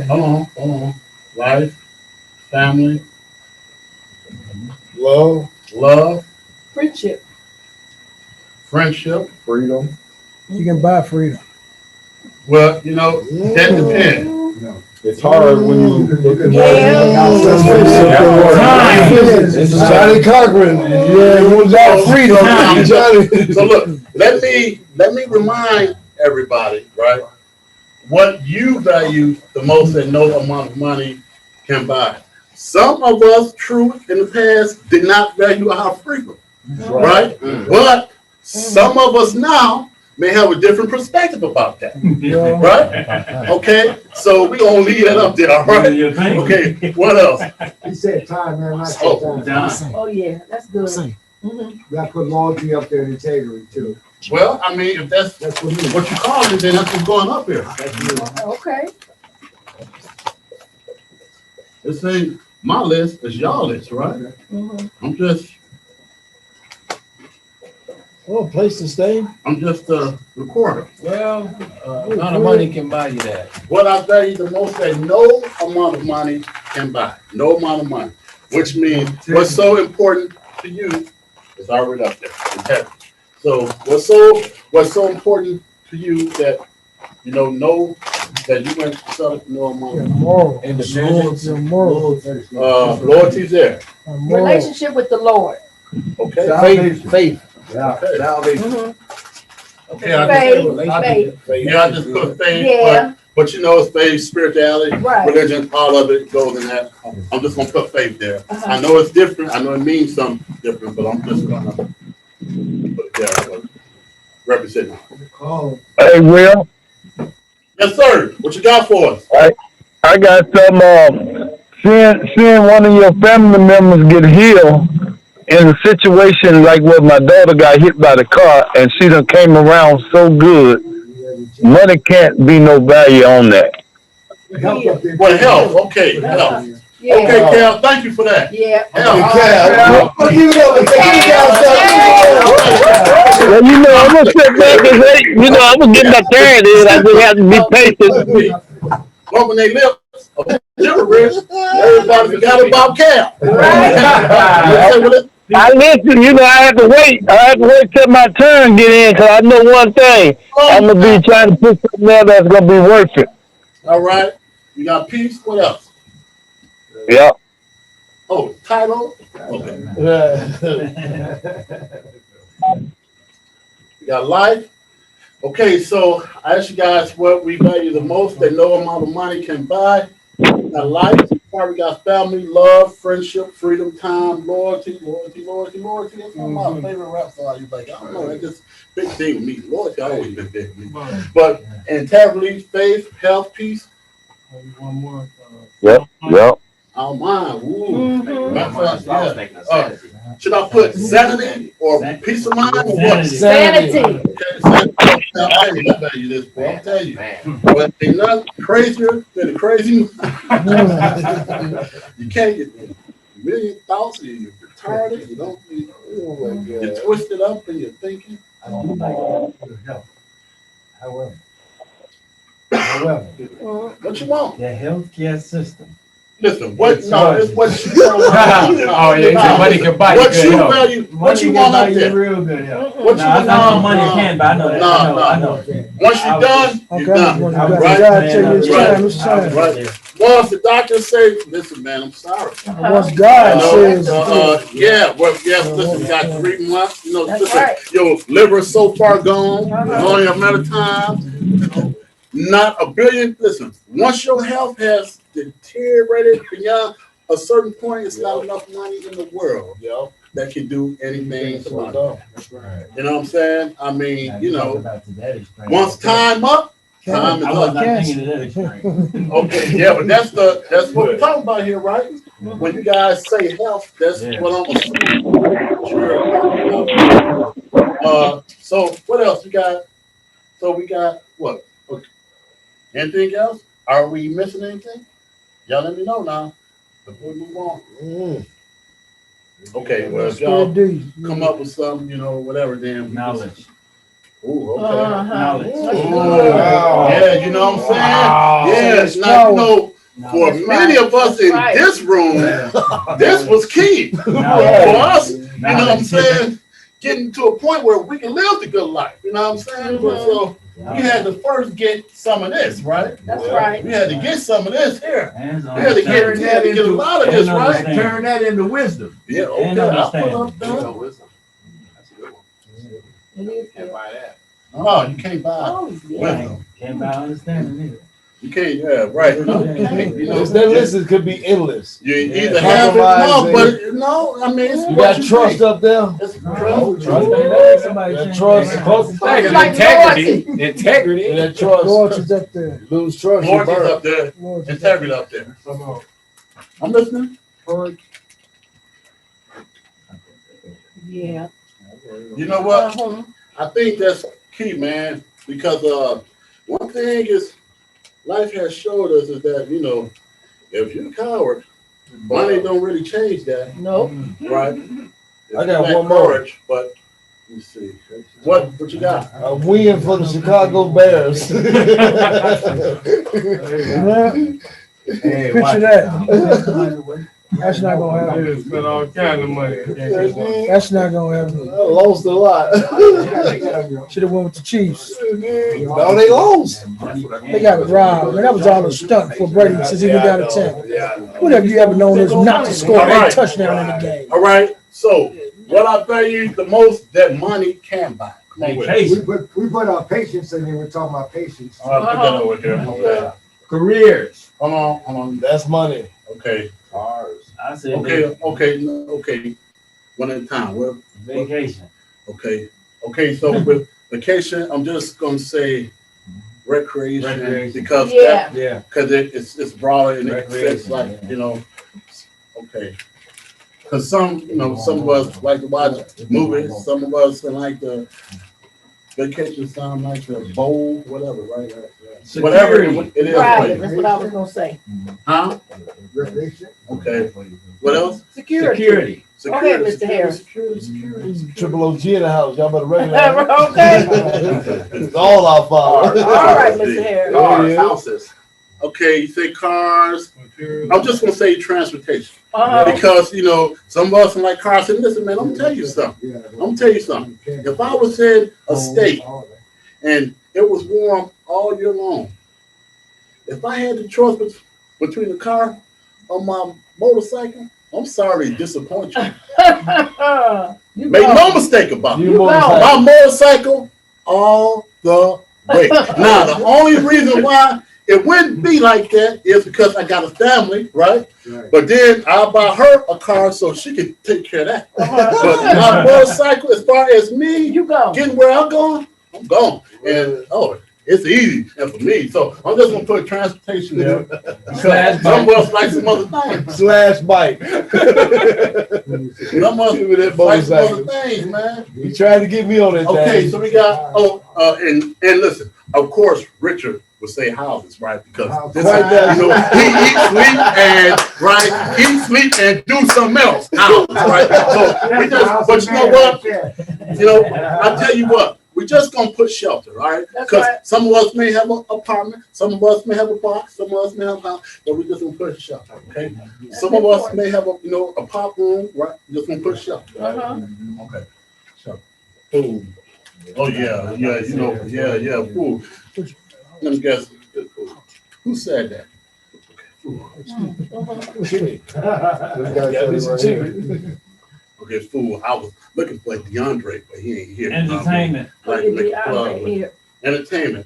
Hold on. Life, family, love, Friendship. friendship. Freedom. You can buy freedom. Well, that depends. It's hard when you look at It's Johnny Cochran. Yeah, it was all freedom. Johnny. So look, let me remind everybody, right? What you value the most that no amount of money can buy. Some of us, true, in the past, did not value our freedom, right? But some of us now may have a different perspective about that, right? Okay, so we're gonna leave that up there, all right? Okay, what else? He said time, man, not Oh, time. Oh, yeah, that's good. Mhm. You gotta put loyalty up there and integrity too. Well, I mean, if that's That's what he. what you call it, then that's what's going up here. Okay. This ain't my list, it's y'all list, right? Mhm. I'm just Oh, place to stay. a recorder. Well, amount of money can buy you that. What I value the most that no amount of money can buy. No amount of money. Which means what's so important to you is already up there. Integrity. So what's so important to you that know that you went to sell it no amount of money. Moral. Independence. Your moral. Loyalty's there. Relationship with the Lord. Okay. Faith. Okay. Salvation. Mhm. Okay, I just Faith. yeah, I just put faith, Yeah. but it's faith, spirituality, Right. religion, all of it goes in that. I'm just gonna put faith there. Uh-huh. I know it's different. I know it means something different, but I'm just gonna put it there. Representing. Hey, Will, Yes, sir. What you got for us? I got some, seeing one of your family members get healed in a situation like where my daughter got hit by the car and she done came around so good, money can't be no value on that. Well, health. Okay, health. Yeah. Okay, Cal, thank you for that. Yeah. Health. Well, I'm gonna sit back and say, I'm gonna get my turn in. I just have to be patient. Open their lips. Everybody forgot about Cal. Right. I listen, I have to wait. I have to wait till my turn get in because I know one thing. I'm gonna be trying to put something there that's gonna be worth it. All right. You got peace. What else? Yeah. Oh, title. Okay. You got life. Okay, so I asked you guys what we value the most that no amount of money can buy. We got life. We got family, love, friendship, freedom, time, loyalty. That's one of my favorite rap songs. You like, I don't know, that's just a big thing with me. Loyalty always been big with me. But integrity, faith, health, peace. One more. Yep. Our mind. Ooh. Mhm. Yeah. Should I put sanity or peace of mind or what? Sanity. I value this, boy. I'm telling you. But ain't nothing crazier than a crazy mind. You can't get a million thoughts and you're retarded. You're twisted up in your thinking. I do like your health. However, What you want? the healthcare system. Listen, what? No, it's what you want. Oh, yeah, he said money can buy you What good you health. value? What you want up there? Real good health. What you Nah, I want? know money can buy. I know that. I know. Once you're done, you're done. Right? Right? It's time. Right. Once the doctor say, "Listen, man, I'm sorry." Once God says, Yeah, well, yeah. Listen, you got 3 months. You know, That's listen, right. your liver's so far gone. It's only a matter of time. You know, not a billion. Listen, once your health has deteriorated beyond a certain point, it's not enough money in the world that can do anything about it. You know what I'm saying? I mean, you know, once time up, time is I was up. not thinking of that extreme. Okay, yeah, but that's what we're talking about here, right? When you guys say health, that's what I'm assuming. Sure. So what else we got? So we got what? Okay. Anything else? Are we missing anything? Y'all let me know now before we move on. Okay, well, if y'all come up with something, you know, whatever, then Knowledge. Ooh, okay. Knowledge. Yeah, you know what I'm saying? Yeah, now, you know, for many of us in this room, this was key. For us, you know what I'm saying? Getting to a point where we can live the good life, you know what I'm saying? So we had to first get some of this, right? That's right. We had to get some of this here. Hands on. We had to get a lot of this, right? Turn that into wisdom. Yeah, And okay. I'll put understand. up that. Wisdom. That's a good one. Can't buy that. Oh, you can't buy Oh, yeah. wisdom. Can't buy understanding either. You can't, yeah, right. You know, That list could be endless. you either have it or not, but no, I mean, it's You what got trust up there. It's Trust ain't that somebody That change trust. their name. Like Integrity. Integrity. And that trust. Lord's up there. Lose trust. You Lord is burn. up there, integrity up there. I'm listening. Yeah. You know what? I think that's key, man, because one thing is life has showed us is that, you know, if you're a coward, money don't really change that, Nope. right? I got one more. Courage, but let me see. What you got? A win for the Chicago Bears. Hey, Picture that. That's not gonna happen. Spent all kind of money. That's not gonna happen. I lost a lot. Should have went with the Chiefs. No, they lost. They got robbed. Man, that was all a stunt for Brady since he went down to 10. When have you ever known us not to score a touchdown in the game? All right. So what I value the most that money can buy. Come on with it. We put our patience in there. We're talking about patience. I'll put that over here. Careers. Hold on. That's money. Okay. Cars. I said Okay. One at a time. Well, vacation. okay. So with vacation, I'm just gonna say recreation. Because Yeah. because it's broader and it fits Recreation, like, you know. Okay. Because some of us like to watch movies. Some of us like the vacation. Some like the bowl, whatever, right? Whatever it is. Right. That's what I was gonna say. Huh? Okay. What else? Security. Okay, Mr. Harris. Security. Triple OG in the house. Y'all better recognize. Okay. It's all our fault. All right, Mr. Harris. Cars, houses. Okay, you say cars. I'm just gonna say transportation. Uh-huh. Because, you know, some of us are like cars. And listen, man, I'm gonna tell you something. If I was in a state and it was warm all year long, if I had the choice between the car or my motorcycle, I'm sorry to disappoint you. Make no mistake about it. My motorcycle all the way. Now, the only reason why it wouldn't be like that is because I got a family, right? But then I'll buy her a car so she can take care of that. But my motorcycle, as far as me getting where I'm going, I'm going. And it's easy and for me. So I'm just gonna put transportation there. Because some of us like some other things. Slash bike. Some of us like some other things, man. You trying to get me on that Okay, thing. so we got and listen, of course, Richard would say houses, right? Because this is, you know, he eat, sleep, and do something else. Houses, right? So we just, but you know what? You know, I tell you what. We just gonna put shelter, all right? That's Because right. some of us may have an apartment, some of us may have a box, some of us may have a house, but we just gonna put shelter, okay? Some of us may have a pop room, right? Just gonna put shelter, right? Uh-huh. Okay. So, food. Oh yeah, yeah, food. Let me guess. Who said that? Okay, food. I was looking for DeAndre, but he ain't here. Entertainment. Like to make a plug with entertainment.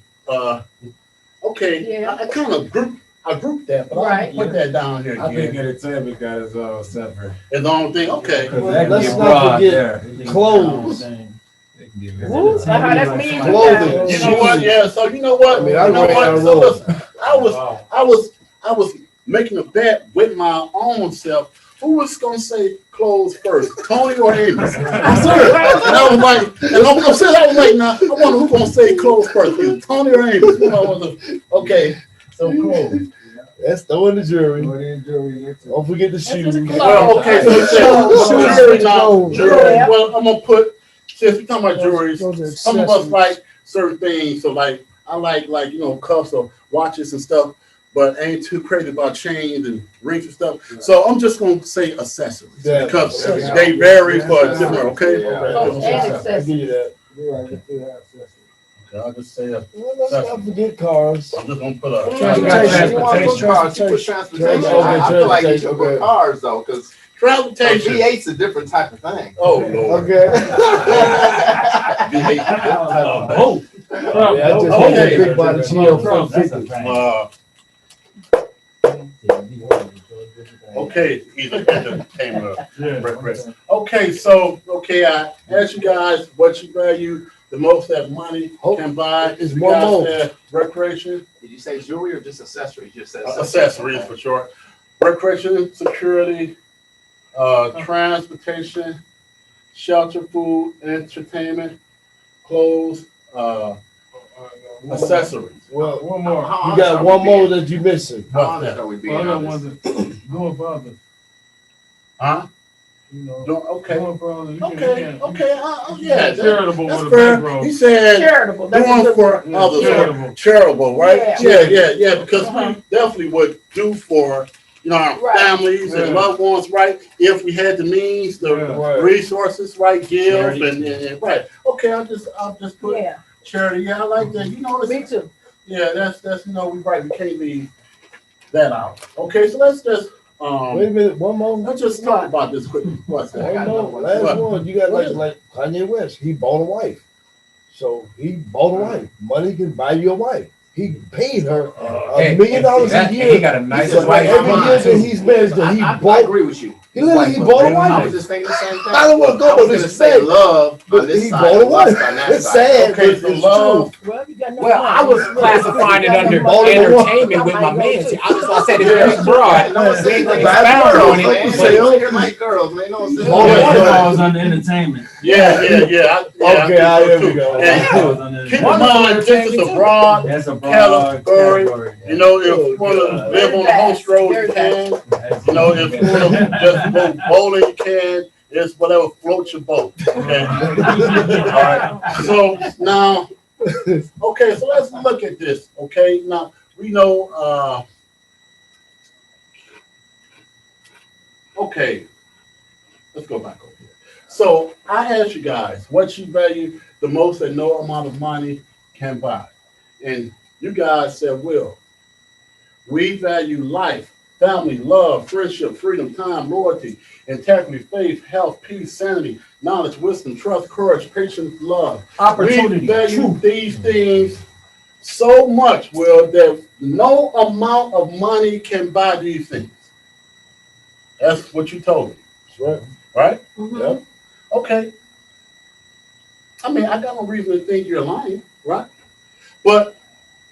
Okay. Yeah. I kind of grouped that, but Right. I'll put that down here I think again. entertainment got its own separate. It's the only thing. Okay. Well, let's not forget clothes. Ooh, that's me. Clothing. You know what? Yeah. So you know what? I mean, I you know ran what? out of So road. listen, I was making a bet with my own self. Who was gonna say clothes first, Tony or Amos? I'm serious. And I was like, and I'm serious. I was like, now I wonder who's gonna say clothes first, either Tony or Amos. Okay, so clothes. Let's throw in the jury. Don't forget the shoes. Well, okay, so jewelry now. Jewelry. Well, I'm gonna put since we're talking about jewelry. Some of us like certain things. So like I like cuffs or watches and stuff. But ain't too crazy about chains and rings and stuff. So I'm just gonna say accessories because they vary for different. Okay. I give you that. Okay, I'll just say Well, let's not forget cars. I'm just gonna put a You want to put cars, you put transportation. I feel like you should put cars though, because transportation. V8's a different type of thing. Oh Lord. Okay. Oh. Yeah, I just Okay. had a big body GL450. Okay, either entertainment or recreation. Okay, so I asked you guys what you value the most that money can buy. It's You one guys more. said recreation, Did you say jewelry or just accessories? You just said accessories for short. Recreation, security, transportation, shelter, food, entertainment, clothes, accessories. Well, One more. you got one more that you missing. How honest are we being Other on ones this? that go above us, Huh? you know. Okay. Going for others. You Okay. can't- Okay. Yeah. Charitable That's with a fair. background. He said Charitable. That's a doing good for word. others. Charitable. Charitable, right? Yeah. Yeah. Because we definitely would do for our Right. families and Yeah. loved ones, right? If we had the means, the Yeah. resources, right? Give Charity. and right. Okay. I'll just put Yeah, charity. Yeah, I like that. me too. Yeah, that's we right. We can't leave that out. Okay, so let's just Wait a minute, one more. let's just talk about this quickly. What's that? One more. Last What? one. You got What is like Kanye West. He bought a wife. So he bought a wife. Money can buy you a wife. He paid her $1 million a year. He got a nice So wife. every year that he's married, that he I bought. agree with you. He literally Like, bought a I wife. was just thinking the same thing. I don't want to go I was with gonna this say thing, love but on this he side, bought a lust wife. on that It's side. sad, Okay, but so it's love. true. Well, you got no Well, I was classifying it under entertainment with my man. See, I said it's very broad. No, it's We ain't gonna Bad expound girls, on it. man. Man, Say, you ain't like girls, man. No, it's Oh, yeah. It falls under entertainment. Yeah. Okay, I here think we so, go. too. And keep in mind, this is a broad That's a category. category. You know, if you want to live on the host road, you can. You know, if you want to just go bowling, you can. It's whatever floats your boat. Okay. All right. So now, okay. So let's look at this. Okay. Now we know. Okay. Let's go back over here. So I asked you guys what you value the most that no amount of money can buy, and you guys said, "Will, we value life, family, love, friendship, freedom, time, loyalty, integrity, faith, health, peace, sanity, knowledge, wisdom, trust, courage, patience, love. Opportunity. We value these things so much, Will, that no amount of money can buy these things." That's what you told me, That's right. right? Mhm. Okay. I mean, I got no reason to think you're lying, right? But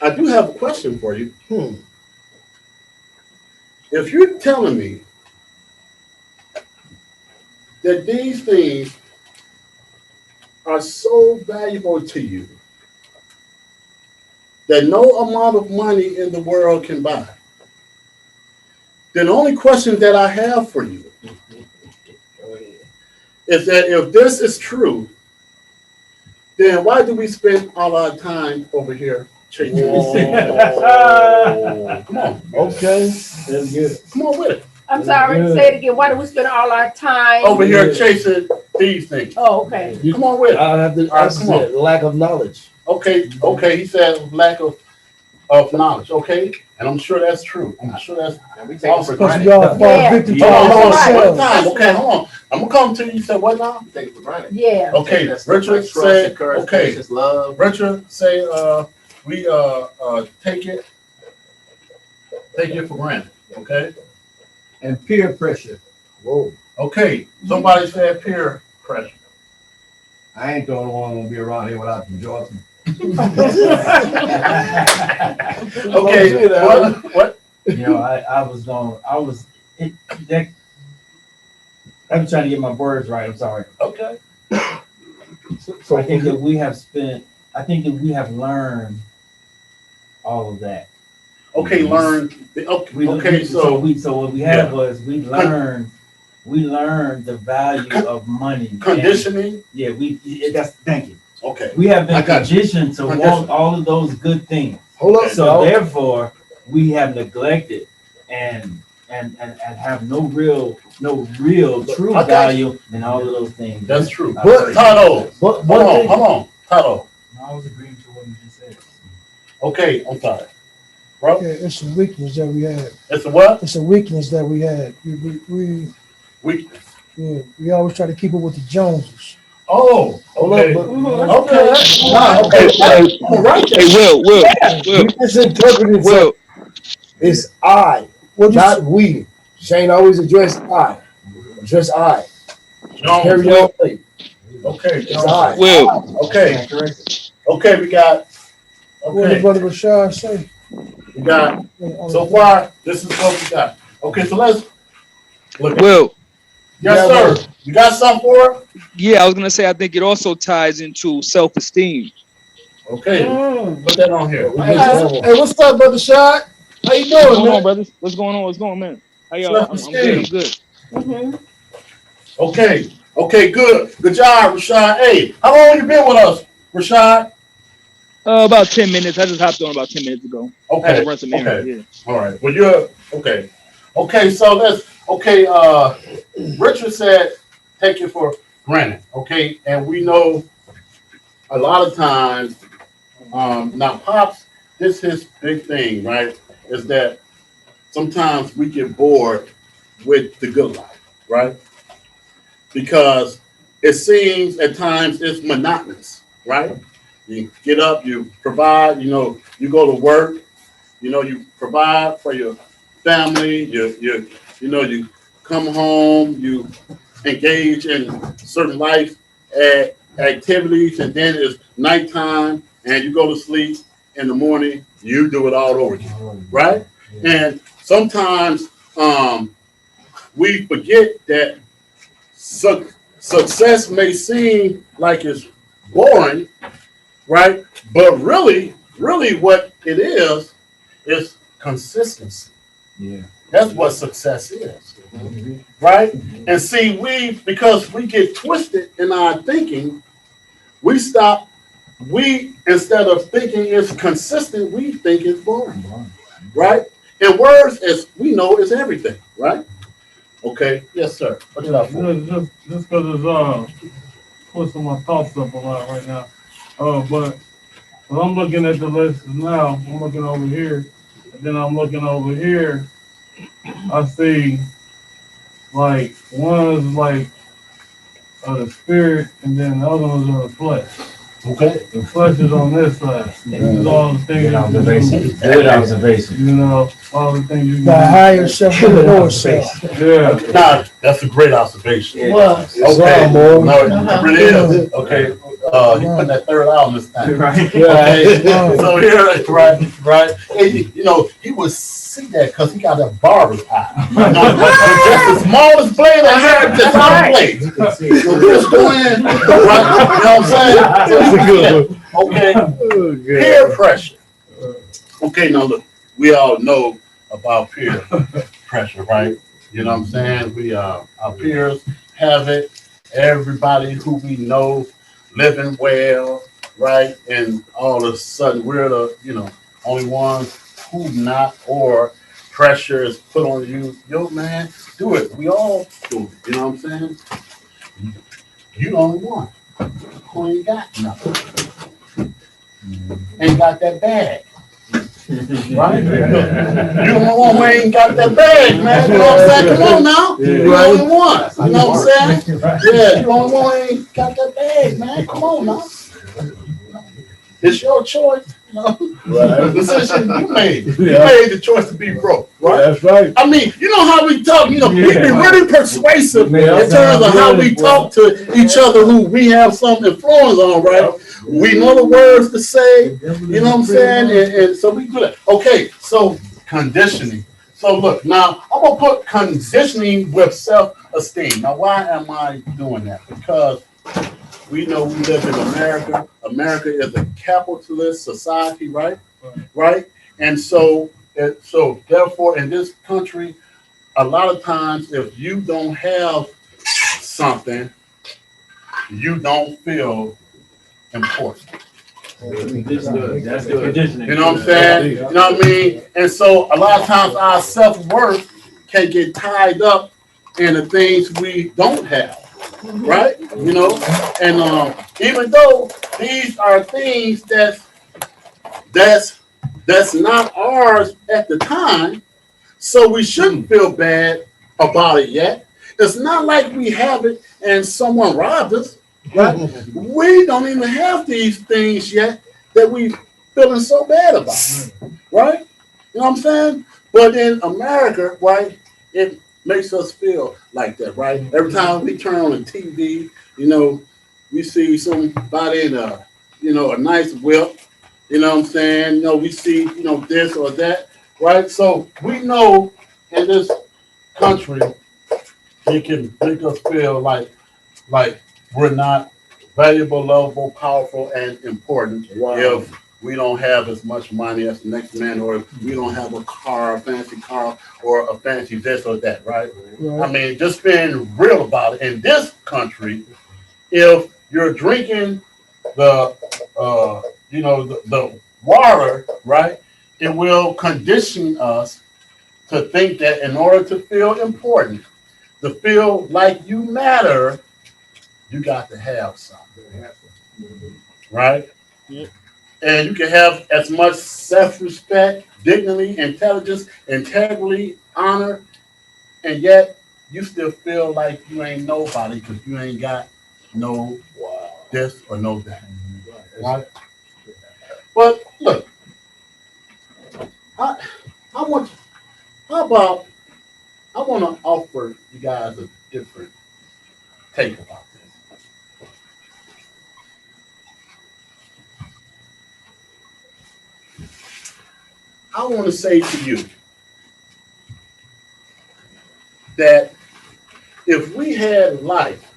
I do have a question for you. If you're telling me that these things are so valuable to you that no amount of money in the world can buy, then the only question that I have for you is that if this is true, then why do we spend all our time over here chasing? Come on. Okay. That's good. Come on with it. I'm sorry, say it again. Why do we spend all our time? Over here chasing these things. Oh, okay. Come on with it. I have to All right, answer come on. that. Lack of knowledge. Okay, he said lack of knowledge, okay? And I'm sure that's true. I'm sure that's And we take it for Because granted. y'all fall Yeah. victim to hold on, our one selves. time. Okay, hold on. I'm gonna come to you. You said what now? We take it for granted. Yeah. Okay, That's stuff Richard like trust, said, encouragement, okay. patience, love. Richard say we take it for granted, okay? And peer pressure. Whoa. Okay, somebody said peer pressure. I ain't the only one gonna be around here without the Jordan. Okay, what? You know, I'm trying to get my words right. I'm sorry. Okay. So I think that we have learned all of that. Okay, learn. Okay, So what we had was we learned the value of money. conditioning. Thank you. Okay. We have been I got you. conditioned to want all of those good things. Hold up. So y'all. therefore, we have neglected and have no real true I got value in all of those things. That's true. But- Tato, But hold on, Tato. I was agreeing to what you just said. Okay, I'm sorry. Bro, Yeah, it's a weakness that we had. it's a what? It's a weakness that we had. Weakness. We always try to keep up with the Joneses. Oh, Hold okay. up. Okay. Nah, okay. I'm right there. You misinterpreted Will, It's I, What you not we. Shane always address I. Address I. Carry Jones. on. Hey, Okay, it's Jones. I. Will, Okay. Okay, we got. What did Okay, Brother Rashad say? we got. So far, this is what we got. Okay, so let's look. Will. Yes, sir. You got something for it? Yeah, I was gonna say I think it also ties into self-esteem. Okay, put that on here. Hey, what's up, Brother Shad? How you What's doing, going on, man? brothers? What's going on? What's going on, man? How y'all? I'm good. I'm good. Mm-hmm. Okay, good. Good job, Rashad. Hey, how long you been with us, Rashad? About 10 minutes. I just hopped on about 10 minutes ago. I had Okay, to run some errands. okay. Yeah. All right. Well, you're okay. Okay, so Richard said take it for granted. Okay, and we know a lot of times. Now, Pops, this his big thing, right? Is that sometimes we get bored with the good life, right? Because it seems at times it's monotonous, right? You get up, you provide, you go to work, you provide for your family, you come home, you engage in certain life activities, and then it's nighttime, and you go to sleep. In the morning, you do it all over again, right? And sometimes we forget that success may seem like it's boring, right? But really what it is consistency. Yeah. That's what success is, right? And see, because we get twisted in our thinking, instead of thinking it's consistent, we think it's boring, right? And words, as we know, is everything, right? Okay, yes, sir. What you got for? Just because it's pushing my thoughts up a lot right now. But when I'm looking at the list now, I'm looking over here, and then I'm looking over here. I see like one is like of the spirit, and then the other one's of the flesh. Okay. The flesh is on this side. This is all the things. Good observation. Good observation. All the things you can The do. higher self and the lower self. Yeah. Nah, that's a great observation. Was. Okay, more. no, it really is. Okay, you put that third eye on this time. Right. Okay, so here, right. And he would see that because he got that barber's eye. Just the smallest blade of hair, just one blade. So just go in, right? You know what I'm saying? That's a good one. Okay, peer pressure. Okay, now look, we all know about peer pressure, right? You know what I'm saying? Our peers have it. Everybody who we know living well, right? And all of a sudden we're the, only ones who not, or pressure is put on you. Yo, man, do it. We all do it. You know what I'm saying? You the only one who ain't got nothing. Ain't got that bag. Right? You the only one who ain't got that bag, man. You know what I'm saying? Come on now. You the only one. You know what I'm saying? Yeah, you the only one who ain't got that bag, man. Come on now. It's your choice. The decision you made. You made the choice to be broke, right? That's right. I mean, you know how we talk, we be really persuasive in terms of how we talk to each other who we have some influence on, right? We know the words to say, you know what I'm saying? And so we do that. Okay, so conditioning. So look, now I'm gonna put conditioning with self-esteem. Now, why am I doing that? Because we know we live in America. America is a capitalist society, right? Right? And so therefore, in this country, a lot of times, if you don't have something, you don't feel important. That's good. Conditioning. You know what I'm saying? You know what I mean? And so a lot of times our self-worth can get tied up in the things we don't have. Right? You know, and even though these are things that's not ours at the time, so we shouldn't feel bad about it yet. It's not like we have it and someone robbed us, right? We don't even have these things yet that we feeling so bad about, right? You know what I'm saying? But in America, right, it makes us feel like that, right? Every time we turn on the TV, we see somebody in a nice whip, you know what I'm saying? We see, this or that, right? So we know in this country, it can make us feel like we're not valuable, lovable, powerful, and important if we don't have as much money as the next man, or if we don't have a fancy car, or a fancy this or that, right? I mean, just being real about it. In this country, if you're drinking the water, right, it will condition us to think that in order to feel important, to feel like you matter, you got to have something, right? And you can have as much self-respect, dignity, intelligence, integrity, honor, and yet you still feel like you ain't nobody because you ain't got no this or no that, right? But look, I want. How about I want to offer you guys a different take about this. I want to say to you that if we had life,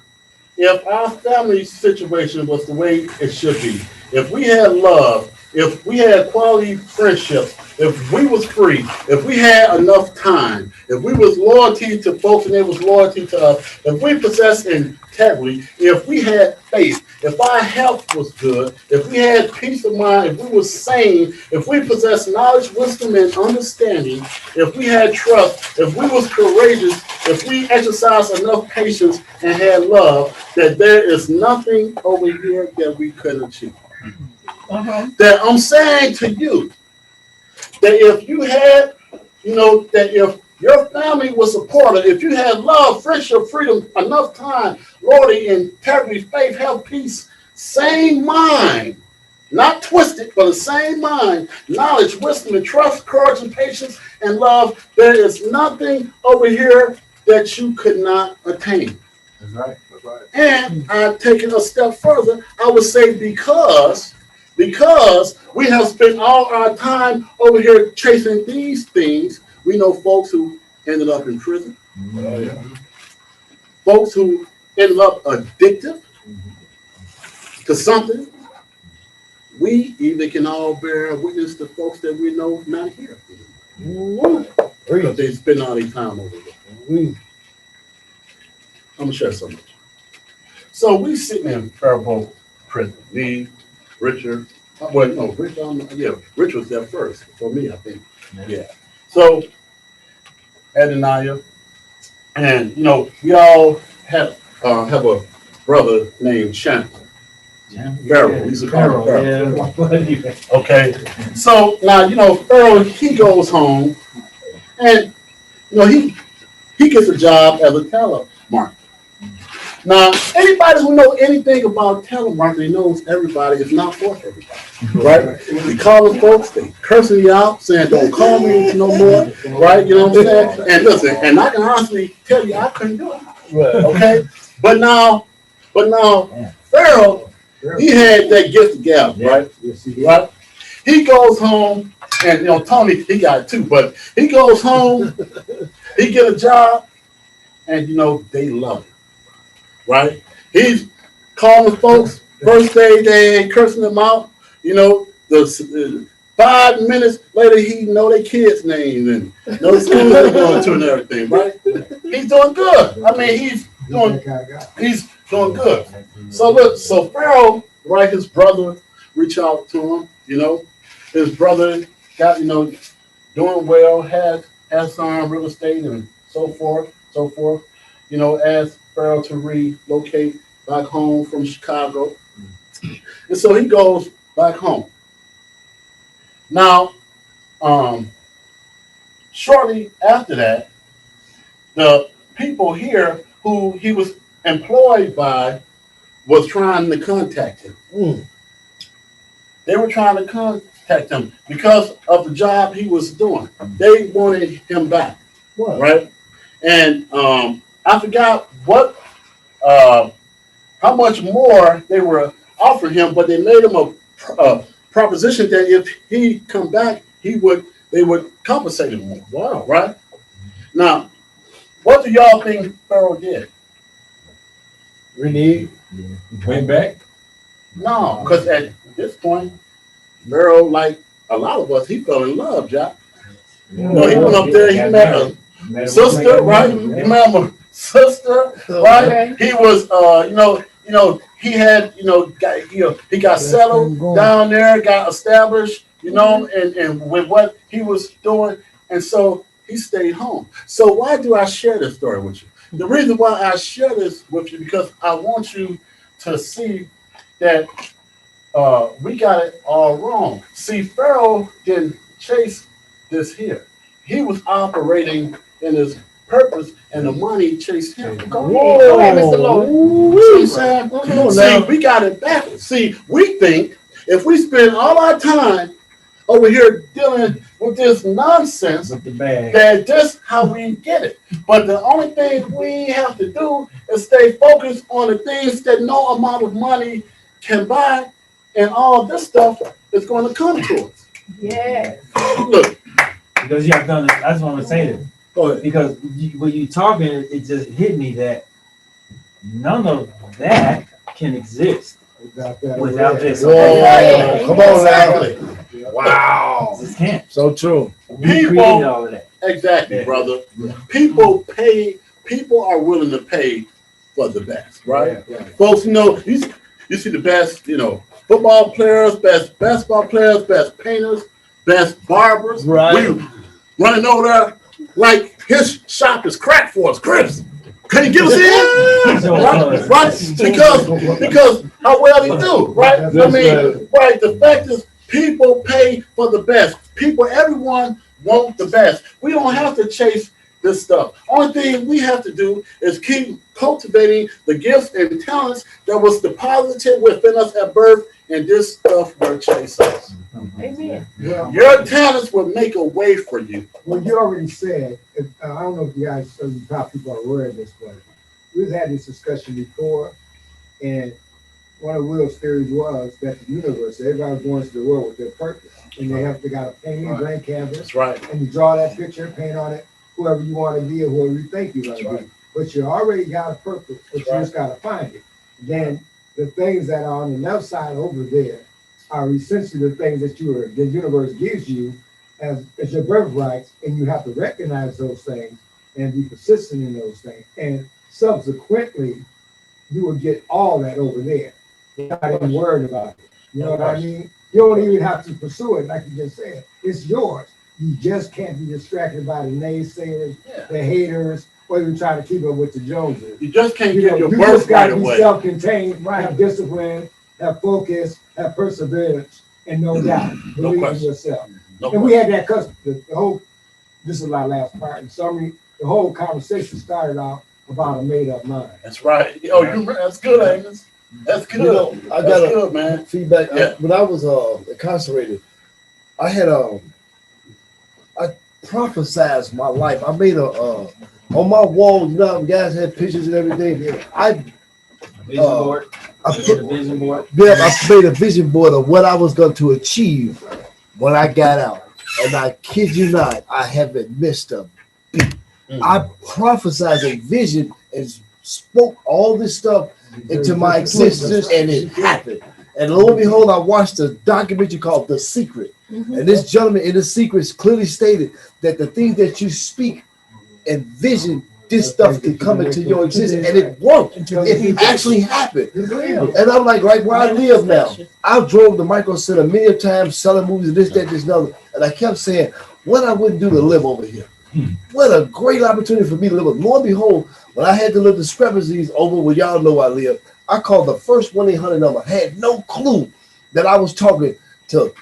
if our family situation was the way it should be, if we had love, if we had quality friendships, if we was free, if we had enough time, if we was loyalty to folks and they was loyalty to us, if we possessed integrity, if we had faith, if our health was good, if we had peace of mind, if we were sane, if we possessed knowledge, wisdom, and understanding, if we had trust, if we was courageous, if we exercised enough patience and had love, that there is nothing over here that we couldn't achieve. That I'm saying to you, that if you had, that if your family was supported, if you had love, friendship, freedom, enough time, loyalty, integrity, faith, health, peace, same mind, not twisted, but the same mind, knowledge, wisdom, and trust, courage, and patience, and love, there is nothing over here that you could not attain. That's right. That's right. And I've taken a step further. I would say because we have spent all our time over here chasing these things, we know folks who ended up in prison, folks who ended up addicted to something. We even can all bear witness to folks that we know not here. Because they spend all their time over there. I'm going to share so much. So we sitting in Faribault prison, me, Richard. Well, no, Rich. Yeah, Rich was there first for me, I think. Yeah. So Ed and Naya, and we all have a brother named Shannon. Pharaoh. He's a Pharaoh. Yeah. Okay. So now Pharaoh, he goes home, and he gets a job as a telemarketer. Now, anybody who knows anything about telemarketing knows everybody is not for everybody, right? They calling folks, they cursing you out, saying don't call me no more, right? You know what I'm saying? And listen, and I can honestly tell you I couldn't do it, okay? But now, Pharaoh, he had that gift of gab, right? Right? He goes home, and Tony, he got it too, but he goes home, he get a job, and they love it. Right? He's calling folks. First day they ain't cursing them out. The 5 minutes later he know their kids' names and know the school they're going to and everything. Right? He's doing good. I mean, he's doing good. So look, so Pharaoh, right? His brother reach out to him. His brother got doing well, has some real estate and so forth. Asked Pharaoh to relocate back home from Chicago. And so he goes back home. Now, shortly after that, the people here who he was employed by was trying to contact him. They were trying to contact him because of the job he was doing. They wanted him back, right? And I forgot how much more they were offering him, but they made him a proposition that if he come back, they would compensate him more. Wow! Right? Now, what do y'all think Pharaoh did? Renege. Went back. No, because at this point, Pharaoh, like a lot of us, he fell in love, Jack. He went up there, he met a sister, right? He met a sister, right? He was, he had, he got settled down there, got established, and with what he was doing, and so he stayed home. So why do I share this story with you? The reason why I share this with you because I want you to see that we got it all wrong. See, Pharaoh didn't chase this here. He was operating in his purpose, and the money chased him. Go ahead, Mr. Lord. See, we got it backwards. See, we think if we spend all our time over here dealing with this nonsense, that just how we get it. But the only thing we have to do is stay focused on the things that no amount of money can buy, and all this stuff is going to come to us. Yeah. Look. Because you have done I just want to say this. Because when you talking, it just hit me that none of that can exist without this. Whoa, come on now. Wow. This can't. So true. We created all of that. Exactly, brother. People are willing to pay for the best, right? Folks, you see the best, football players, best basketball players, best painters, best barbers. Right. We running over there like his shop is crack for us, Chris. Can you give us in? Right? Because how well he do, right? I mean, right, the fact is people pay for the best. Everyone want the best. We don't have to chase this stuff. Only thing we have to do is keep cultivating the gifts and talents that was deposited within us at birth, and this stuff will chase us. Amen. Your talents will make a way for you. Well, you already said, I don't know if you guys, top people are aware of this, but we've had this discussion before, and one of Will's theories was that the universe, everybody's going to the world with their purpose, and they got a painting, blank canvas. That's right. And you draw that picture, paint on it, whoever you want to be or whoever you think you're going to be. But you already got a purpose, but you just got to find it. Then the things that are on the left side over there are essentially the things that the universe gives you as your birthrights, and you have to recognize those things and be persistent in those things. And subsequently, you will get all that over there. You're not even worried about it. You know what I mean? You don't even have to pursue it, like you just said. It's yours. You just can't be distracted by the naysayers, the haters, or even try to keep up with the Joneses. You just can't You get know, your you birth just right gotta be away. self-contained, have discipline, have focus, have perseverance, and no doubt, believe in yourself. And we had that custom. The whole, this is my last part. In summary, the whole conversation started out about a made-up mind. That's right. Oh, that's good, Agnes. That's good. You know, I That's got good, man. feedback. Yeah. When I was incarcerated, I had I prophesized my life. I made a on my wall. You know, how guys had pictures and everything. I Vision board. I put a vision board. Yeah, I made a vision board of what I was going to achieve when I got out, and I kid you not, I haven't missed a beat. I prophesied a vision and spoke all this stuff into my existence, and it happened. And lo and behold, I watched a documentary called The Secret. And this gentleman in The Secret clearly stated that the things that you speak and vision, this stuff can come into your existence. And it worked. It actually happened. And I'm like, right where I live now, I drove the Micro Center many times selling movies, this, that, this, and other. And I kept saying, what I wouldn't do to live over here. What a great opportunity for me to live. Lo and behold, when I had the little discrepancies over where y'all know I live, I called the first 1-800 number. I had no clue that I was talking to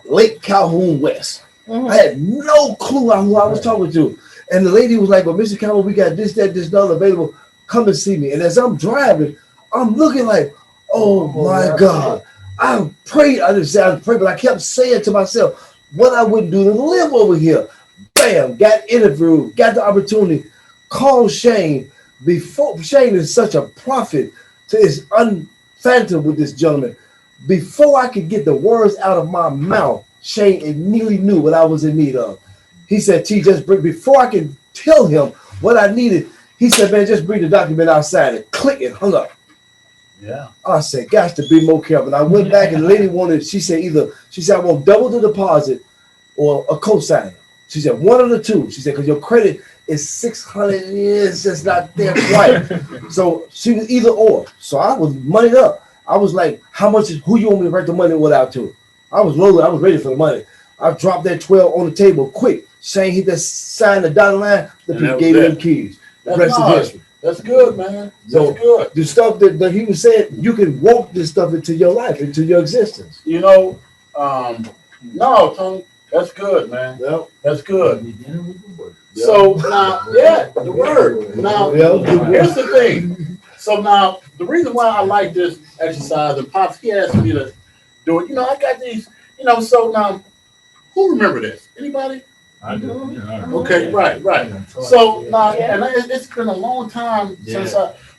Lake Calhoun West. I had no clue who I was talking to. And the lady was like, well, Mr. Campbell, we got this, that, this, and other available. Come and see me. And as I'm driving, I'm looking like, oh my God. I prayed, I didn't say I prayed, but I kept saying to myself, what I wouldn't do to live over here. Bam, got interviewed, got the opportunity, called Shane. Before Shane is such a prophet, so it's unfathomable with this gentleman. Before I could get the words out of my mouth, Shane immediately knew what I was in need of. He said, T, just bring, before I could tell him what I needed, he said, man, just bring the document outside and click it, hung up. Yeah. I said, gosh, to be more careful. And I went back and the lady wanted, she said, I want double the deposit or a cosigner. She said, one of the two. She said, because your credit is 600, it's just not there quite. So she was either or. So I was moneyed up. I was like, who you want me to write the money without to? I was loaded. I was ready for the money. I dropped that 12 on the table quick. Shane, he just signed the dotted line. The gave him the keys. The rest is history. That's good, man. That's good. The stuff that he was saying, you can walk this stuff into your life, into your existence. You know, no, Tony, that's good, man. Yep. That's good. So now, the word. Now, here's the thing. So now, the reason why I like this exercise, and Pops, he asked me to do it. You know, I got these, so now, who remember this? Anybody? I do. Okay, right. So now, and it's been a long time since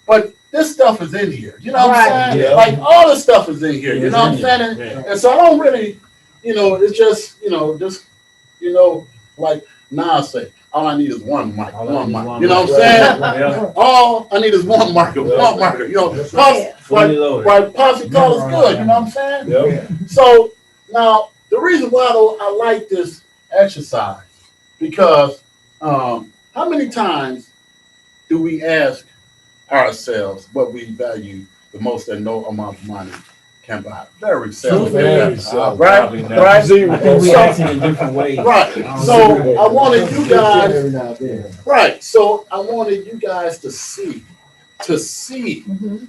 but this stuff is in here. You know what I'm saying? Yeah. Like all the stuff is in here. You know what I'm saying? And so I don't really, it's just, like now I say, all I need is one mic. You know what I'm saying? All I need is one marker. One marker. Like Posse call is good. You know what I'm saying? Yep. So now the reason why I like this exercise, because how many times do we ask ourselves what we value the most that no amount of money can buy? Very seldom. Right? I think we act in different ways. Right. So I wanted you guys. Right. So I wanted you guys to see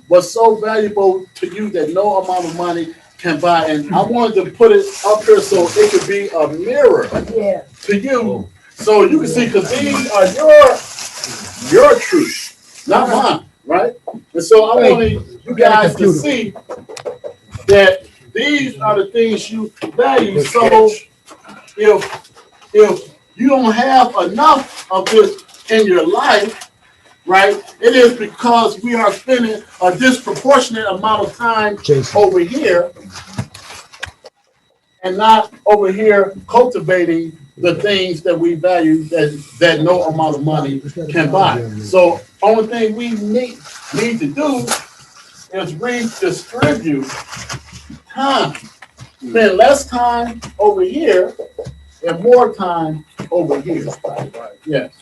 what's so valuable to you that no amount of money can buy. And I wanted to put it up here so it could be a mirror to you, so you can see, because these are your truth, not mine, right? And so I wanted you guys to see that these are the things you value. So if you don't have enough of this in your life, right, it is because we are spending a disproportionate amount of time over here and not over here cultivating the things that we value that no amount of money can buy. So only thing we need to do is redistribute time. Spend less time over here and more time over here. Yes.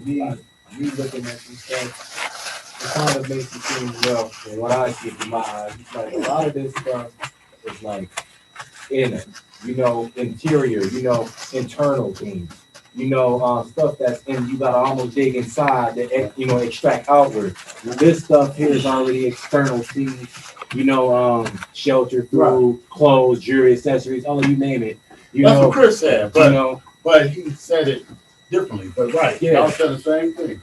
Me looking at this stuff, it kind of makes it seem, well, from what I see in my eyes, it's like a lot of this stuff is like inner, you know, interior, you know, internal things, you know, stuff that's in, you gotta almost dig inside to, you know, extract outward. This stuff here is already external things, you know, shelter, food, clothes, jewelry, accessories, all you name it. You That's know, what Chris said, but you know, but he said it differently. But right, Yeah. y'all said the same thing.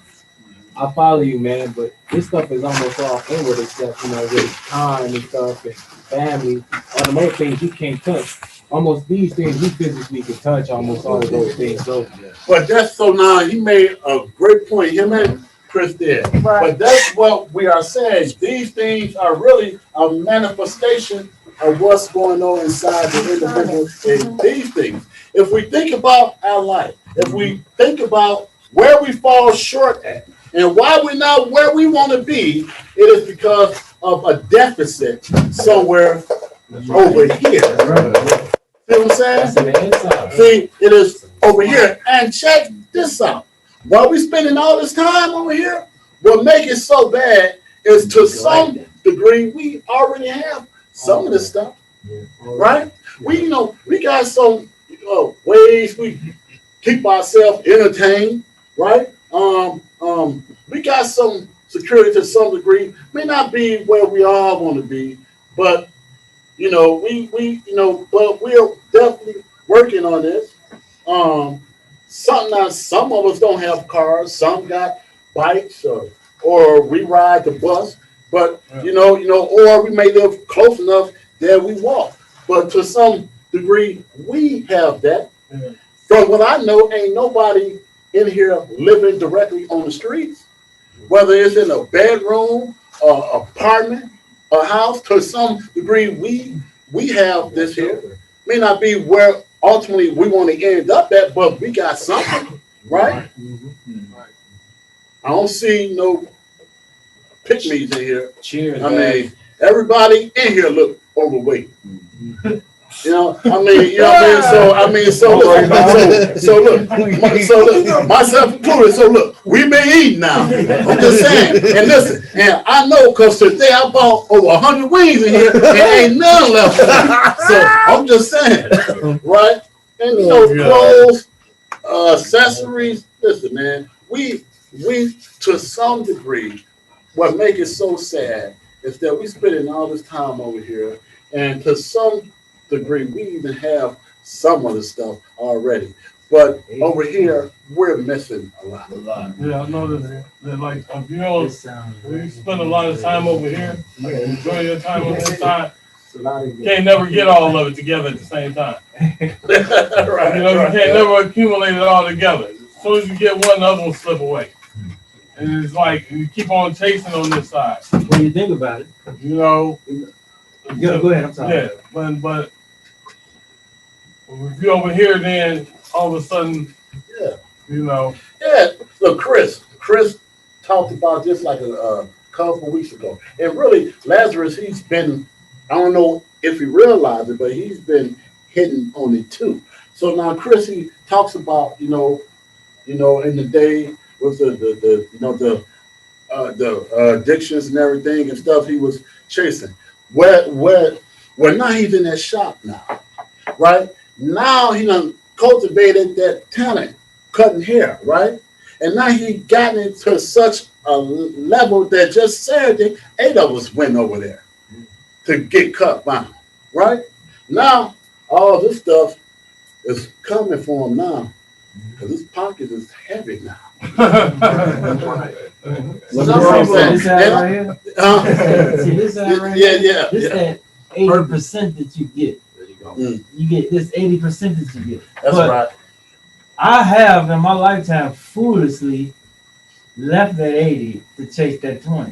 I follow you, man, but this stuff is almost all inward, except, you know, with time and stuff and family. All the more things you can't touch. Almost these things you physically can touch, almost all of those things. So, But that's so now he made a great point. Him and Chris did. But that's what we are saying. These things are really a manifestation of what's going on inside the individual in these things. If we think about our life, if we think about where we fall short at, and why we're not where we want to be, it is because of a deficit somewhere over here. See what I'm saying? See, it is over here. And check this out. While we spending all this time over here, what makes it so bad is to some degree we already have some of this stuff, right? We, you know, we got some ways we keep ourselves entertained, right? We got some security to some degree. May not be where we all want to be, but you know, we you know, but we're definitely working on this. Some of us don't have cars, some got bikes, or we ride the bus, but you know, or we may live close enough that we walk. But to some degree, we have that. From what I know, ain't nobody in here living directly on the streets, whether it's in a bedroom, apartment, a house. To some degree, we have this here. May not be where ultimately we want to end up at, but we got something, right? I don't see no pick-me's in here. Cheers, I mean, everybody in here look overweight. You know, I mean, you know what I mean? So look, myself included. So look, we been eating now. I'm just saying. And listen, and I know because today I bought over 100 wings in here and ain't none left. So I'm just saying, right? And you know, clothes, accessories. Listen, man, we to some degree, what make it so sad is that we spending all this time over here, and to some degree, we even have some of the stuff already. But over here, we're missing a lot. Yeah, I know that like, if you know, we spend a lot of time over here, like enjoy your time on this side, can't never get all of it together at the same time. Right, you know, you can't never accumulate it all together. As soon as you get one, the other will slip away. And it's like, you keep on chasing on this side. When you think about it. You know. Yeah, go ahead, I'm sorry. Yeah, but if you're over here, then all of a sudden, you know. Yeah, look, Chris talked about this like a couple of weeks ago. And really, Lazarus, he's been, I don't know if he realized it, but he's been hitting on it too. So now Chris, he talks about, you know, in the day with the addictions and everything and stuff he was chasing. Where now he's in that shop now, right? Now he done cultivated that talent, cutting hair, right? And now he gotten it to such a level that just Saturday, 8 of us went over there to get cut by him, right? Now, all this stuff is coming for him now because his pocket is heavy now. See this that 80% that you get. You get this 80% that you get. That's right. I have in my lifetime foolishly left that 80 to chase that 20.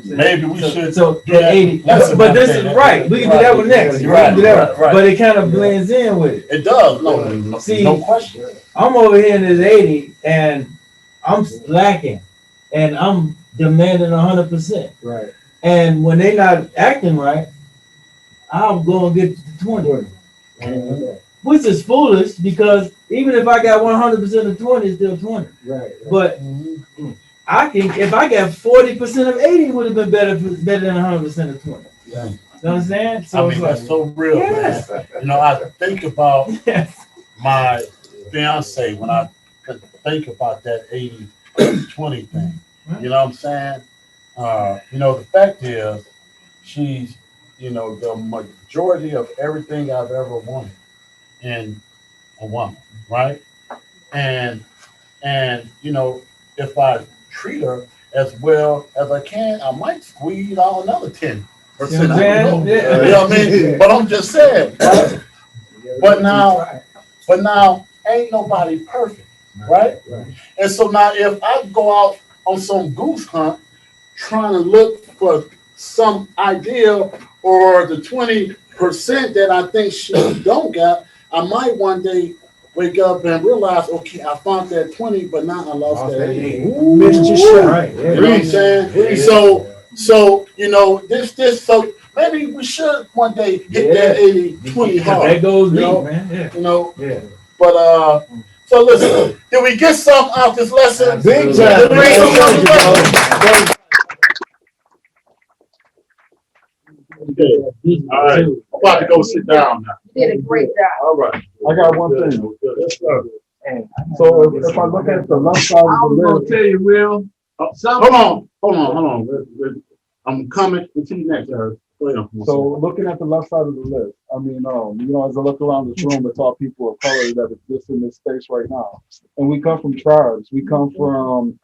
Maybe we should. So that 80. But this is right. We can do that one next. Right. But it kind of blends in with it. It does. No, see, no question. I'm over here in this 80 and I'm lacking and I'm demanding 100%. Right. And when they're not acting right, I'm going to get to 20. Which is foolish because even if I got 100% of 20, it's still 20. Right. But if I got 40% of 80, would have been better than 100% of 20. Yeah. You know what I'm saying? So I mean, that's so real, yes. man. You know, I think about my fiance when I could think about that 80-20 thing. You know what I'm saying? You know, the fact is, she's, you know, the majority of everything I've ever wanted in a woman, right? And you know, if I treat her as well as I can, I might squeeze out another 10%. I don't know. You know what I mean? But I'm just saying, right? But now ain't nobody perfect, right? And so now if I go out on some goose hunt trying to look for some ideal or the 20% that I think she don't got, I might one day wake up and realize, okay, I found that 20, but now I lost that 80. Missed your shot. Right. You know what I'm saying? So, you know, so maybe we should one day hit that 80-20 hard. That goes deep, you know? man. Yeah. You know? Yeah. But so listen, did we get something out this lesson? Big time. Did we get something out this lesson? Okay. All right. I'm about to go sit down now. You did a great job. All right. I got one thing. Yes, sir. So if I look at the left side I of the was gonna list, tell you, Will. Hold on. I'm coming to you next, Eric. so looking at the left side of the list, I mean, you know, as I look around this room, it's all people of color that exist in this space right now. And we come from tribes, we come from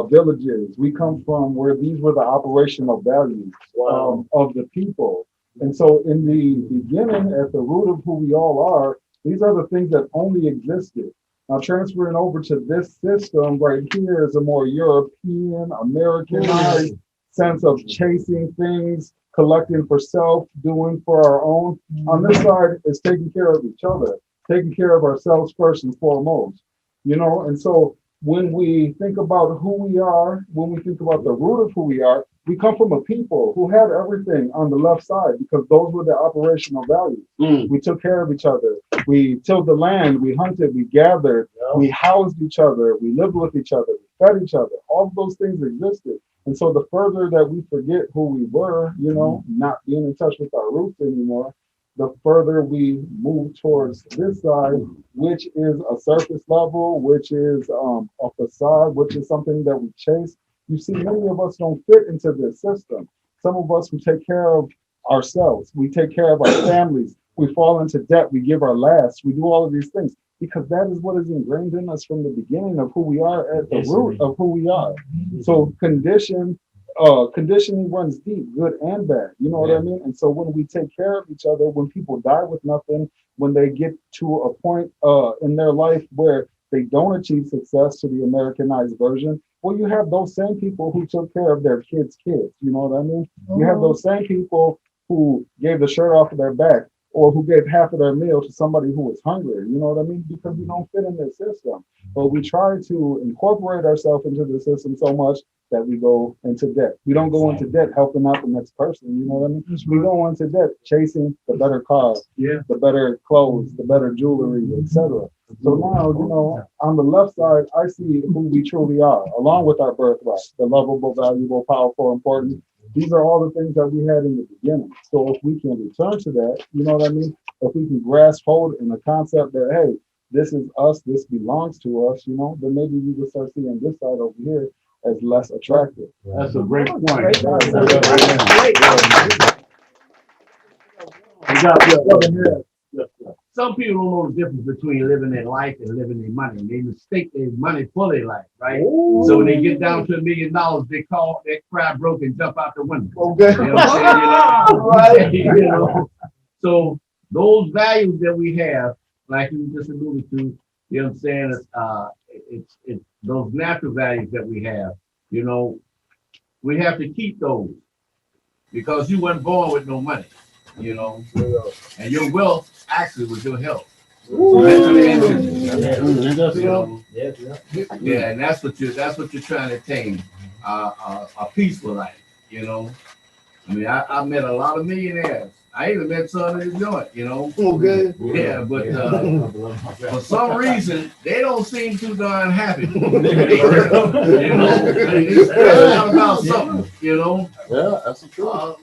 villages, we come from where these were the operational values of the people. And so in the beginning, at the root of who we all are, these are the things that only existed. Now transferring over to this system right here is a more European, Americanized sense of chasing things, collecting for self, doing for our own. On this side is taking care of each other, taking care of ourselves first and foremost, you know? And so when we think about who we are, when we think about the root of who we are, we come from a people who had everything on the left side because those were the operational values. We took care of each other. We tilled the land, we hunted, we gathered, we housed each other, we lived with each other, we fed each other. All of those things existed. And so the further that we forget who we were, you know, not being in touch with our roots anymore, the further we move towards this side, which is a surface level, which is a facade, which is something that we chase. You see, many of us don't fit into this system. Some of us, we take care of ourselves, we take care of our families, we fall into debt, we give our last, we do all of these things because that is what is ingrained in us from the beginning of who we are at the root of who we are. So conditioning runs deep, good and bad. You know what I mean? And so when we take care of each other, when people die with nothing, when they get to a point in their life where they don't achieve success to the Americanized version, well, you have those same people who took care of their kids' kids. You know what I mean? You have those same people who gave the shirt off of their back or who gave half of their meal to somebody who was hungry. You know what I mean? Because we don't fit in their system. But we try to incorporate ourselves into the system so much that we go into debt. We don't go into debt helping out the next person. You know what I mean? We go into debt chasing the better car, the better clothes, the better jewelry, etc. So now, you know, on the left side, I see who we truly are, along with our birthright, the lovable, valuable, powerful, important. These are all the things that we had in the beginning. So if we can return to that, you know what I mean? If we can grasp hold in the concept that, hey, this is us, this belongs to us, you know, then maybe we will start seeing this side over here as less attractive. That's a great point. Some people don't know the difference between living their life and living their money. They mistake their money for their life, right? Ooh. So when they get down to $1 million, they cry broke and jump out the window. Okay. You know what I'm saying? Right. You know? So those values that we have, like you just alluded to, you know what I'm saying? It's those natural values that we have, you know, we have to keep those because you weren't born with no money, you know, and your wealth actually was your health. Yeah, and that's what you're trying to attain, a peaceful life, you know. I mean, I met a lot of millionaires I even met some in the joint, you know. Okay. Yeah, but for some reason they don't seem too darn happy. You know, it's about something, you know. Yeah, that's the truth.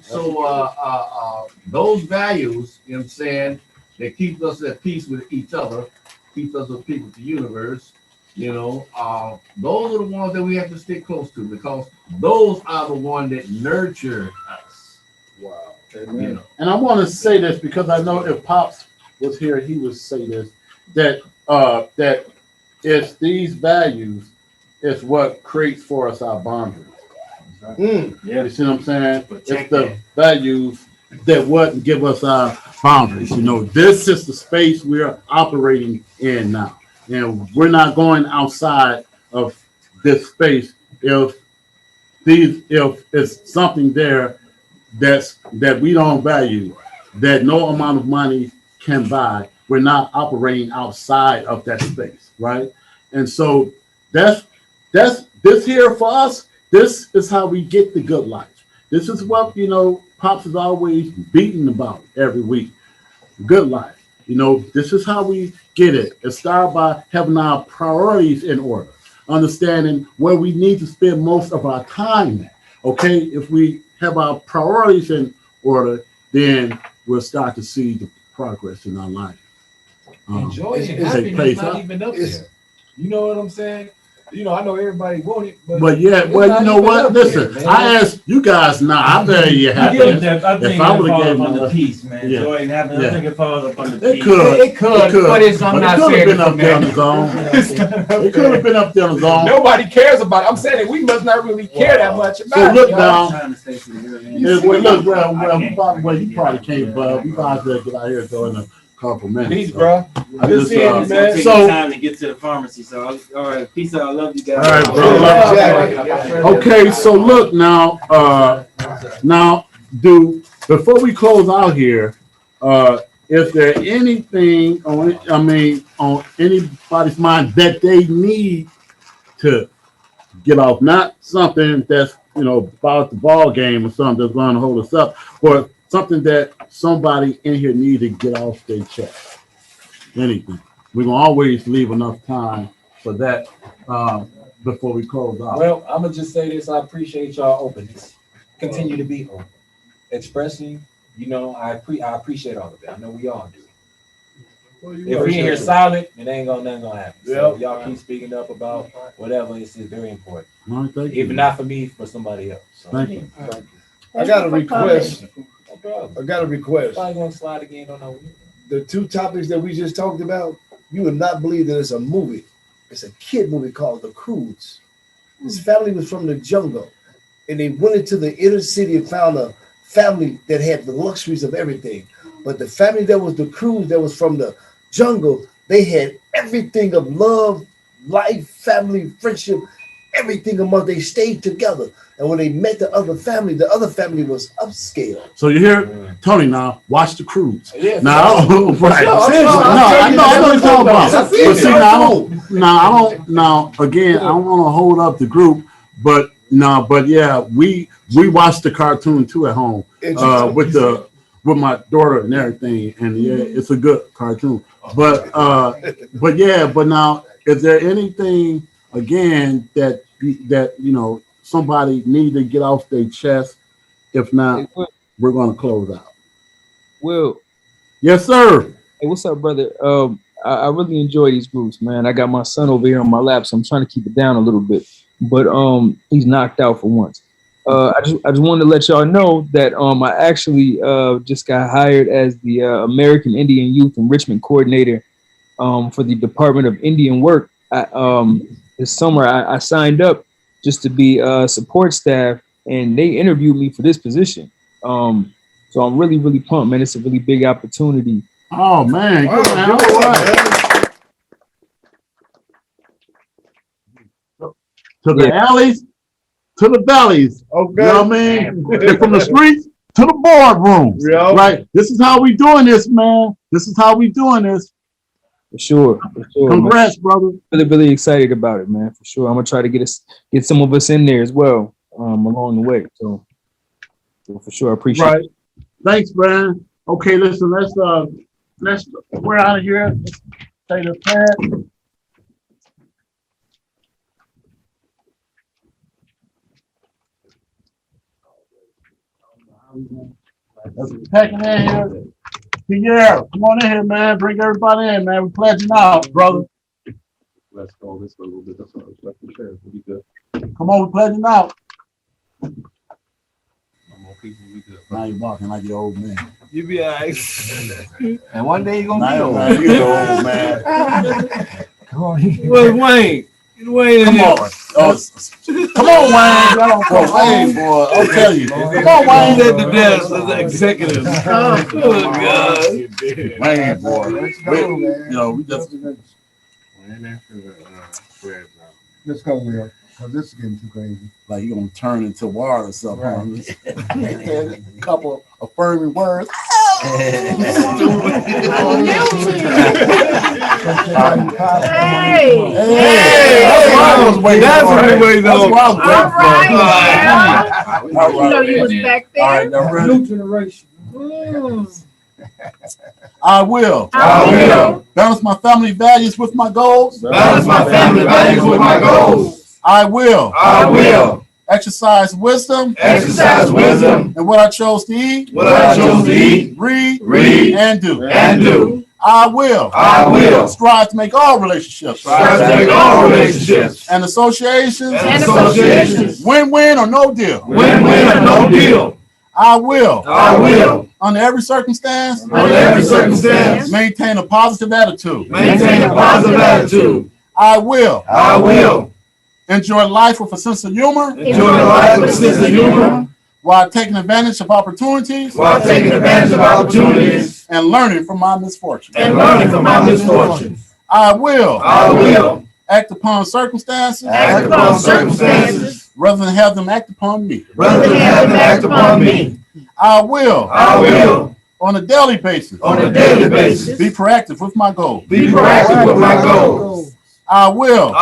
Those values, you know what I'm saying, that keep us at peace with each other, keeps us at peace with the universe. You know, those are the ones that we have to stick close to because those are the ones that nurture us. Wow. Amen. You know. And I want to say this because I know if Pops was here, he would say this, that it's these values is what creates for us our boundaries. Yeah. You see what I'm saying? It's the values that what give us our boundaries. You know, this is the space we're operating in now. And we're not going outside of this space if it's something there that we don't value, that no amount of money can buy. We're not operating outside of that space, right? And so that's this here for us. This is how we get the good life. This is what Pops is always beating about every week. Good life. This is how we get it. It starts by having our priorities in order, understanding where we need to spend most of our time at. Okay, if we have our priorities in order, then we'll start to see the progress in our life. And joy and happiness not even up there. You know what I'm saying? I know everybody want it, but yeah, well, you know what? Listen, there, I asked you guys now. I bet you happiness. I think if I would have given on the peace, man. Yeah. Joy and happiness. I think it falls up on the peace. It could, but it's I'm not saying it up there on its own. It could have been up there on its own. Nobody cares about it. I'm saying that we must not really care that much about it. So look now. Well, you probably can't, but we might as well get out here and go in a couple minutes. Peace, bro. Good seeing you, man. Take time to get to the pharmacy. So, all right, peace out. I love you guys. All right, bro. Okay, so look now. Before we close out here, is there anything on anybody's mind that they need to get off? Not something that's about the ball game or something that's going to hold us up, or something that somebody in here need to get off their chest. Anything. We're gonna always leave enough time for that before we close out. Well, I'm gonna just say this. I appreciate y'all openness. Continue to be open, expressing. I appreciate all of it. I know we all do. Well, if we in here silent, it ain't nothing gonna happen. So y'all keep speaking up about whatever. It's very important. Right, If not for me, for somebody else. So, thank you. I got a request. I got a request. Probably gonna slide again on that. The two topics that we just talked about, you would not believe that it's a movie. It's a kid movie called The Cruise. This family was from the jungle, and they went into the inner city and found a family that had the luxuries of everything. But the family that was the cruise, that was from the jungle, they had everything of love, life, family, friendship, everything among. They stayed together. And when they met the other family was upscale. So you hear Tony now, watch The Cruise. Yeah, now, right. I know what you're talking about. But see, now, again, I don't want to hold up the group, but yeah, we watch the cartoon too at home with my daughter and everything, and yeah, it's a good cartoon. But now, is there anything again that somebody need to get off their chest? If not, we're going to close out. Will. Yes, sir. Hey, what's up, brother? I really enjoy these groups, man. I got my son over here on my lap, so I'm trying to keep it down a little bit. But he's knocked out for once. I just wanted to let y'all know that I actually just got hired as the American Indian Youth Enrichment Coordinator for the Department of Indian Work. This summer I signed up just to be support staff, and they interviewed me for this position. So I'm really, really pumped, man. It's a really big opportunity. Oh man, wow, good man. All right. To the alleys, to the valleys. Okay. You know what I mean? And from the streets to the boardrooms. Yeah. Right. This is how we doing this, man. This is how we doing this. For sure. Congrats, man. Brother. Really, really excited about it, man. For sure. I'm gonna try to get some of us in there as well along the way. So for sure, I appreciate it. Thanks, Brian. Okay, listen, we're out of here. Say the prayer. Let's pack it in here. Pierre, come on in here, man. Bring everybody in, man. We're pledging out, brother. Let's go this a little bit. That's what we'll be good. Come on, we're pledging out. Now you're walking like your old man. You be all right. And one day you're gonna be old. You're old man. Where's Wayne? Wayne Come on. Come on, Wayne. Wayne, boy. I'll tell you. Come on, Wayne. He's at the desk as the executive. Oh, God. Wayne, boy. We just. Let's go, Will, because this is getting too crazy. Like you're gonna turn into war or something. Right. A couple affirming words. Hey! That's what we waiting on. All right. You know you was back there. All right, now ready? New generation. I will. Balance my family values with my goals. Balance my family values with my goals. I will. Exercise wisdom. And what I chose to eat. Read. And do. I will. Strive to make all relationships. And associations. Win-win or no deal. I will. Under every circumstance. Maintain a positive attitude. I will. Enjoy life with a sense of humor. While taking advantage of opportunities. And learning from my misfortunes. I will. Act upon circumstances. Rather than have them act upon me. I will. On a daily basis. Be proactive with my goals. I will.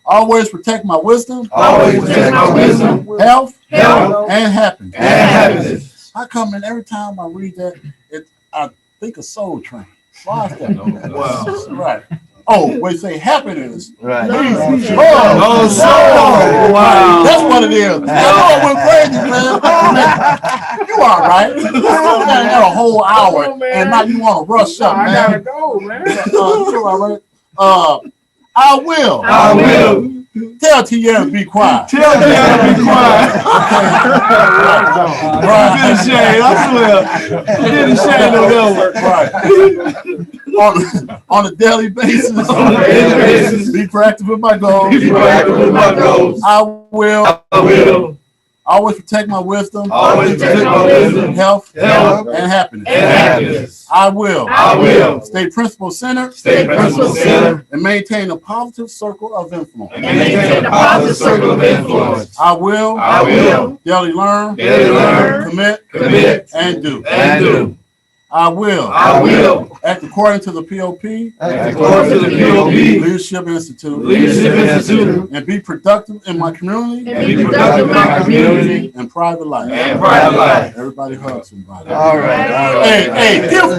Always protect my wisdom. Health. And happiness. I come in every time I read that, I think of Soul Train. Why is that? Wow. Right. Oh, we say happiness. Right. Oh, soul. Wow. That's what it is. That went crazy, man. You all right. You got a whole hour, and now you want to rush up, man. I gotta go, man. You all right. I will. Tell Tierra to be quiet. Get in shade, I swear. Get in shade on that one. Right. On a daily basis. Be proactive with my goals. I will. Always protect my wisdom. Health. And happiness. I will. Stay principle centered. And maintain a positive circle of influence. I will. Daily learn. Commit. And do. I will. Act according to the POP. Leadership Institute. And be productive in my community. And private life. Everybody hug somebody. All right. Hey, give